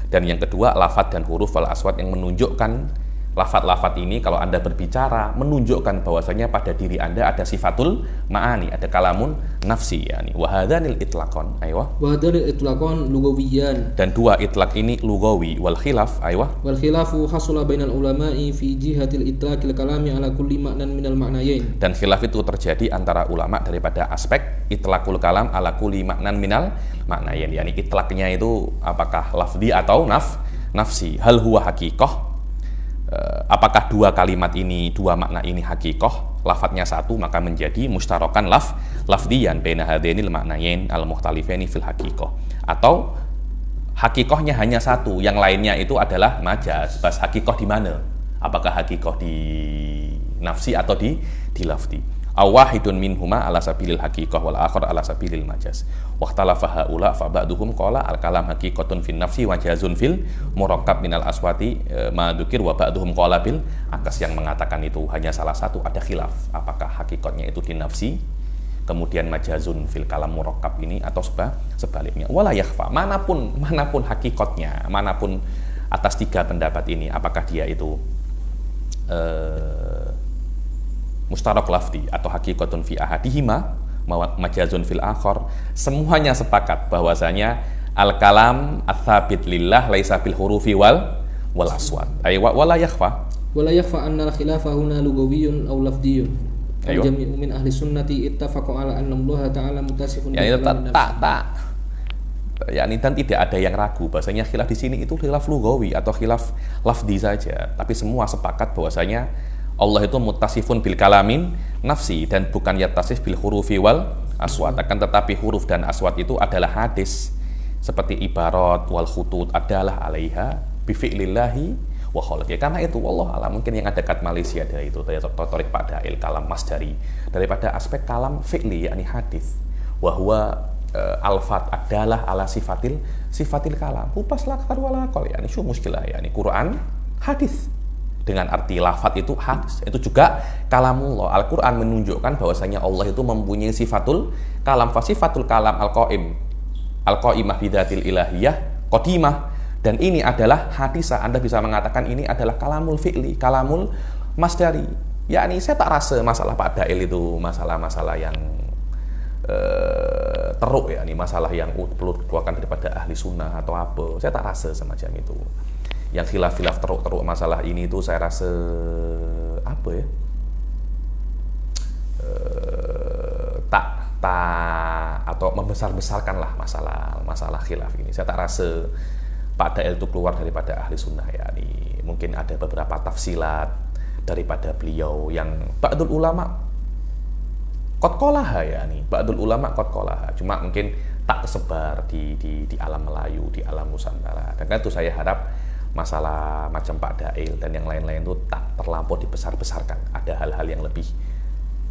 Dan yang kedua lafaz dan huruf wal aswat yang menunjukkan lafaz-lafaz ini kalau Anda berbicara menunjukkan bahwasanya pada diri Anda ada sifatul ma'ani, ada kalamun nafsi ya nih. Wa hadanil itlaqan, aywa. Wa hadanil itlaqan lugawiyan. Dan dua itlaq ini lugawi, wal khilaf, aywa. Wal khilafu hasula bainal ulama'i fi jihatil itlaqil kalami ala kulli ma'nan minal ma'nayain. Dan khilaf itu terjadi antara ulama daripada aspek itlaqul kalam ala kulli ma'nan minal ma'nayain, yakni itlaqnya itu apakah lafzi atau nafsi. Hal huwa haqiqah, apakah dua kalimat ini, dua makna ini hakikoh, lafadznya satu maka menjadi mustarokan lafdiyan baina hadainil maknayain al-mukhtalifaini fil hakikoh, atau hakikohnya hanya satu, yang lainnya itu adalah majaz. Bas hakikoh di mana? Apakah hakikoh di nafsi atau di lafdi? Awahidun minhuma ala sabilil hakikoh wal akhar ala sabilil majaz. Waqtalafa haula fa ba'duhum qala al kalam haqiqatun fin nafsi wa jazun fil murakkab minal aswati ma dzukir, wa ba'duhum qala bil akas. Yang mengatakan itu hanya salah satu, ada khilaf apakah hakikatnya itu di nafsi kemudian majazun fil kalam murakkab ini atau sebaliknya. Wala yakhfa, manapun hakikatnya, manapun atas tiga pendapat ini, apakah dia itu mustarak lafdi atau hakikatun fi ahadihima majazun fil akhar, semuanya sepakat bahwasanya al-kalam ats-tsabit lillah laisa bil hurufi wal aswat. Aywa wala yakhfa anna al-khilafa huna lugawiyyun aw lafdiyyun. Jami'u min ahli sunnati ittafaqu ala anna Allah ta'ala muttasifun bi kalamin nafsi. Yani dan tidak ada yang ragu bahwasanya khilaf di sini itu khilaf lugawi atau khilaf lafdi saja, tapi semua sepakat bahwasanya Allah itu muttasifun bil kalamin nafsi dan bukan yattasif bil hurufi wal aswat. Akan tetapi huruf dan aswat itu adalah hadis, seperti ibarat wal khutut adalah alaiha bi fi'lillahi wa khalqi. Karena itu wallahu alam, mungkin yang ada kat Malaysia dari itu torik pada kalam masdari daripada aspek kalam fi'li yakni hadis. Wa huwa alfat adalah ala sifatil kalam. Upas lakar wala qol yakni syuh muskilah yakni Quran hadis. Dengan arti lafaz itu hadis, itu juga kalamullah. Al-Quran menunjukkan bahwasanya Allah itu mempunyai sifatul kalam, sifatul kalam al-qaimah bidzatil ilahiyah qadimah, dan ini adalah hadisah. Anda bisa mengatakan ini adalah kalamul fi'li, kalamul masdari. Yakni saya tak rasa masalah Pak Dail itu masalah-masalah yang teruk ya, ini masalah yang perlu dikeluarkan daripada ahli sunnah atau apa. Saya tak rasa semacam itu. Yang khilaf teruk masalah ini itu saya rasa apa ya, tak atau membesar-besarkan lah masalah khilaf ini. Saya tak rasa Pak Dail itu keluar daripada ahli sunnah ya. Ini mungkin ada beberapa tafsilat daripada beliau yang ba'dul ulama qad qalaha ya nih. Ba'dul ulama qad qalaha. Cuma mungkin tak tersebar di alam Melayu, di alam Nusantara. Dan itu saya harap masalah macam Pak Dail dan yang lain-lain itu tak terlampau dibesar-besarkan. Ada hal-hal yang lebih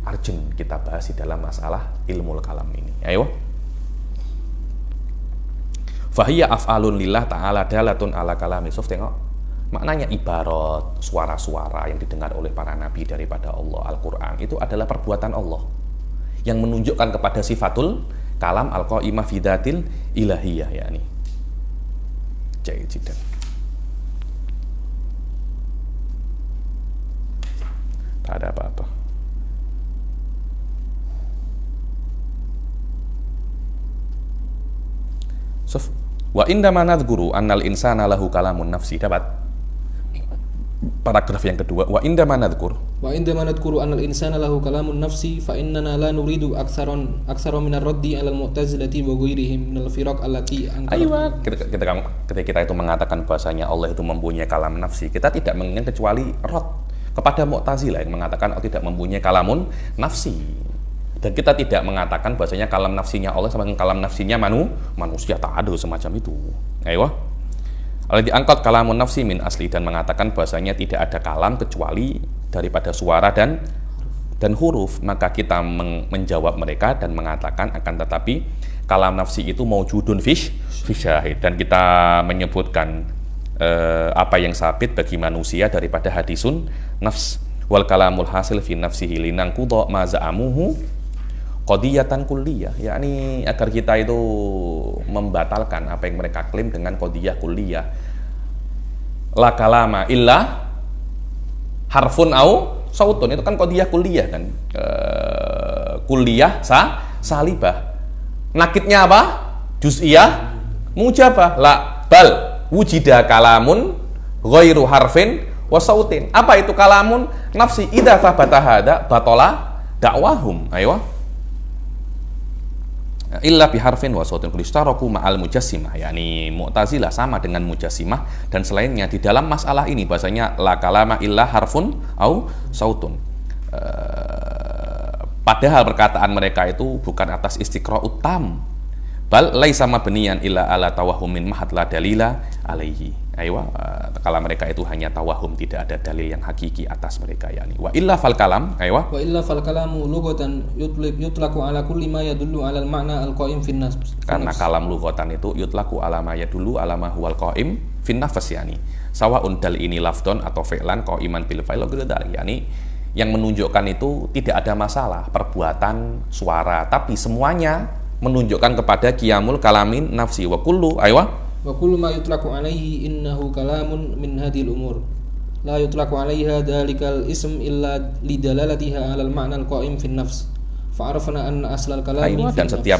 urgent kita bahas di dalam masalah ilmu kalam ini. Ayo. Fahiya af'alun lillah ta'ala dalatun ala kalami. Sof, tengok. Maknanya ibarat suara-suara yang didengar oleh para nabi daripada Allah, Al-Quran, itu adalah perbuatan Allah yang menunjukkan kepada sifatul kalam al-qa'imah fi dzatil ilahiyah, yakni. Jayyid jiddan. Tak ada apa-apa. Sof, wa indama nadhkuru annal insana lahu kalamun nafsi. Dapat paragraf yang kedua, wa indama nadhkuru annal insana lahu kalamun nafsi fa innana la nuridu aktsara min ar-raddi 'ala al-mu'tazilati wa ghairihim min al-firaq allati Aywa, ketika kita itu mengatakan bahasanya Allah itu mempunyai kalam nafsi, kita tidak menginginkan kecuali rad kepada Mu'tazilah yang mengatakan Allah tidak mempunyai kalamun nafsi. Dan kita tidak mengatakan bahasanya kalam nafsinya Allah sama dengan kalam nafsinya manusia, tak ada semacam itu. Aywa. Alladzi angkat kalamun nafsi min asli, dan mengatakan bahasanya tidak ada kalam kecuali daripada suara dan huruf. Maka kita menjawab mereka dan mengatakan akan tetapi kalam nafsi itu maujudun fi syahid, dan kita menyebutkan apa yang sabit bagi manusia daripada hadisun nafs. Wal kalamul hasil fi nafsihi linanqudha ma za'amuhu qadiyatan kulliyah, yakni agar kita itu membatalkan apa yang mereka klaim dengan qadiyah kulliyah. La kalama illa harfun au sautun, itu kan qadiyah kulliyah kan, kulliyah salibah. Nakitnya apa? Juz'iyah mujabah. La bal wujida kalamun ghairu harfin wa sautin. Apa itu kalamun nafsi? Idza thabata hada batola dakwahum. Ayo. Illa biharfin wa sautin kulistaraku ma'al mujassimah, yakni Mu'tazilah sama dengan mujassimah dan selainnya di dalam masalah ini bahasanya la kalama illa harfun au sautun. Padahal perkataan mereka itu bukan atas istiqra'ut tam, bal laisa mabniyan illa ala tawahhum min mahad la dalila alaihi. Aywa, kalau mereka itu hanya tawahum, tidak ada dalil yang hakiki atas mereka, yakni wa illa fal kalam. Aywa, wa illa fal kalamu lughatan yutlaqu ala kulli ma yadullu ala al ma'na al qa'im fin nafs. Karena kalam lughatan itu yutlaqu ala ma yadullu ala ma huwal qa'im fin nafs, yakni sawaun dal ini lafdon atau fi'lan qa'iman bil fa'il ghairu, yakni yang menunjukkan itu tidak ada masalah perbuatan suara, tapi semuanya menunjukkan kepada qiyamul kalamin nafsi. Wa kullu wa kullu ma yutlaqu alaihi innahu kalamun min hadhil umur la yutlaqu alaiha dalikal ism illa lidalalatiha alal ma'na al-qa'im fin nafs fa arafna anna aslal kalami fin nafs. Dan setiap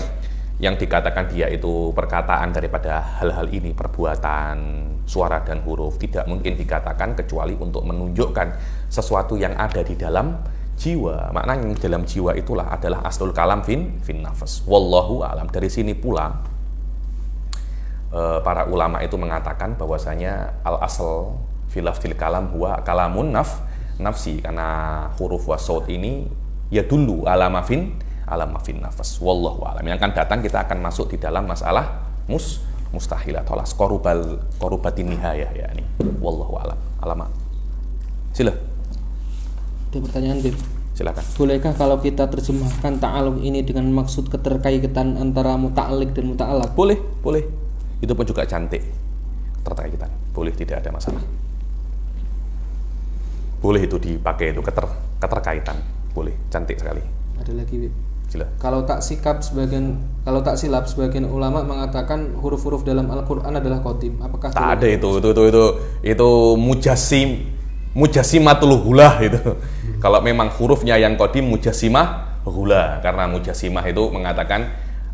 yang dikatakan dia itu perkataan daripada hal-hal ini, perbuatan, suara dan huruf, tidak mungkin dikatakan kecuali untuk menunjukkan sesuatu yang ada di dalam jiwa. Maknanya yang dalam jiwa itulah adalah aslul kalam fin nafs. Wallahu a'lam. Dari sini pula para ulama itu mengatakan bahwasanya al-asl fil kalam huwa kalamun nafsi, karena huruf wa saut ini ya dulu alama fin nafas. Wallahu a'lam. Yang akan datang kita akan masuk di dalam masalah mustahilat alas qorubatin nihayah, yakni wallahu a'lam. Alamat. Sila. Ada pertanyaan, Bib? Silakan. Bolehkah kalau kita terjemahkan ta'alluq ini dengan maksud keterkaitan antara muta'alliq dan muta'allaq? Boleh. Itu pun juga cantik, keterkaitan. Boleh, tidak ada masalah. Boleh itu dipakai itu keterkaitan. Boleh, cantik sekali. Ada lagi, Bib. Sila. Kalau tak silap sebagian ulama mengatakan huruf-huruf dalam Al-Qur'an adalah qadim. Apakah tak ada itu mujasimatul ghulah itu. Kalau memang hurufnya yang qadim mujasimah ghulah, karena mujasimah itu mengatakan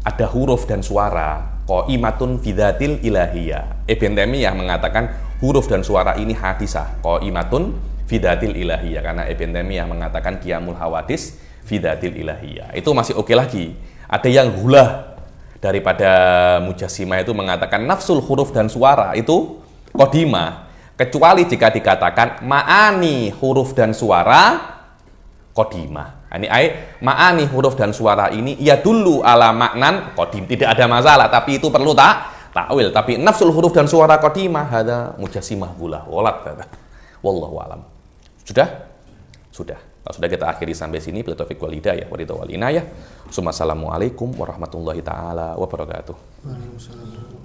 ada huruf dan suara qaimatun fi dzatil ilahiyah. Ibn Taimiyah mengatakan huruf dan suara ini hadisah qaimatun fi dzatil ilahiyah, karena Ibn Taimiyah mengatakan qiyamul hawadis fi dzatil ilahiyah. Itu masih oke lagi. Ada yang ghulah daripada mujassimah itu mengatakan nafsul huruf dan suara itu qadimah, kecuali jika dikatakan ma'ani huruf dan suara qadimah. Ini ma'ani huruf dan suara ini ya dulu ala maknan qadim, tidak ada masalah, tapi itu perlu takwil. Tapi nafsul huruf dan suara qadimah hada mujassimah ghulah walat kata. Wallahu alam. Sudah. Kalau sudah kita akhiri sampai sini. Bila taufik wal hidayah wa ridha wal inayah. Assalamualaikum warahmatullahi taala wabarakatuh. Waalaikumsalam.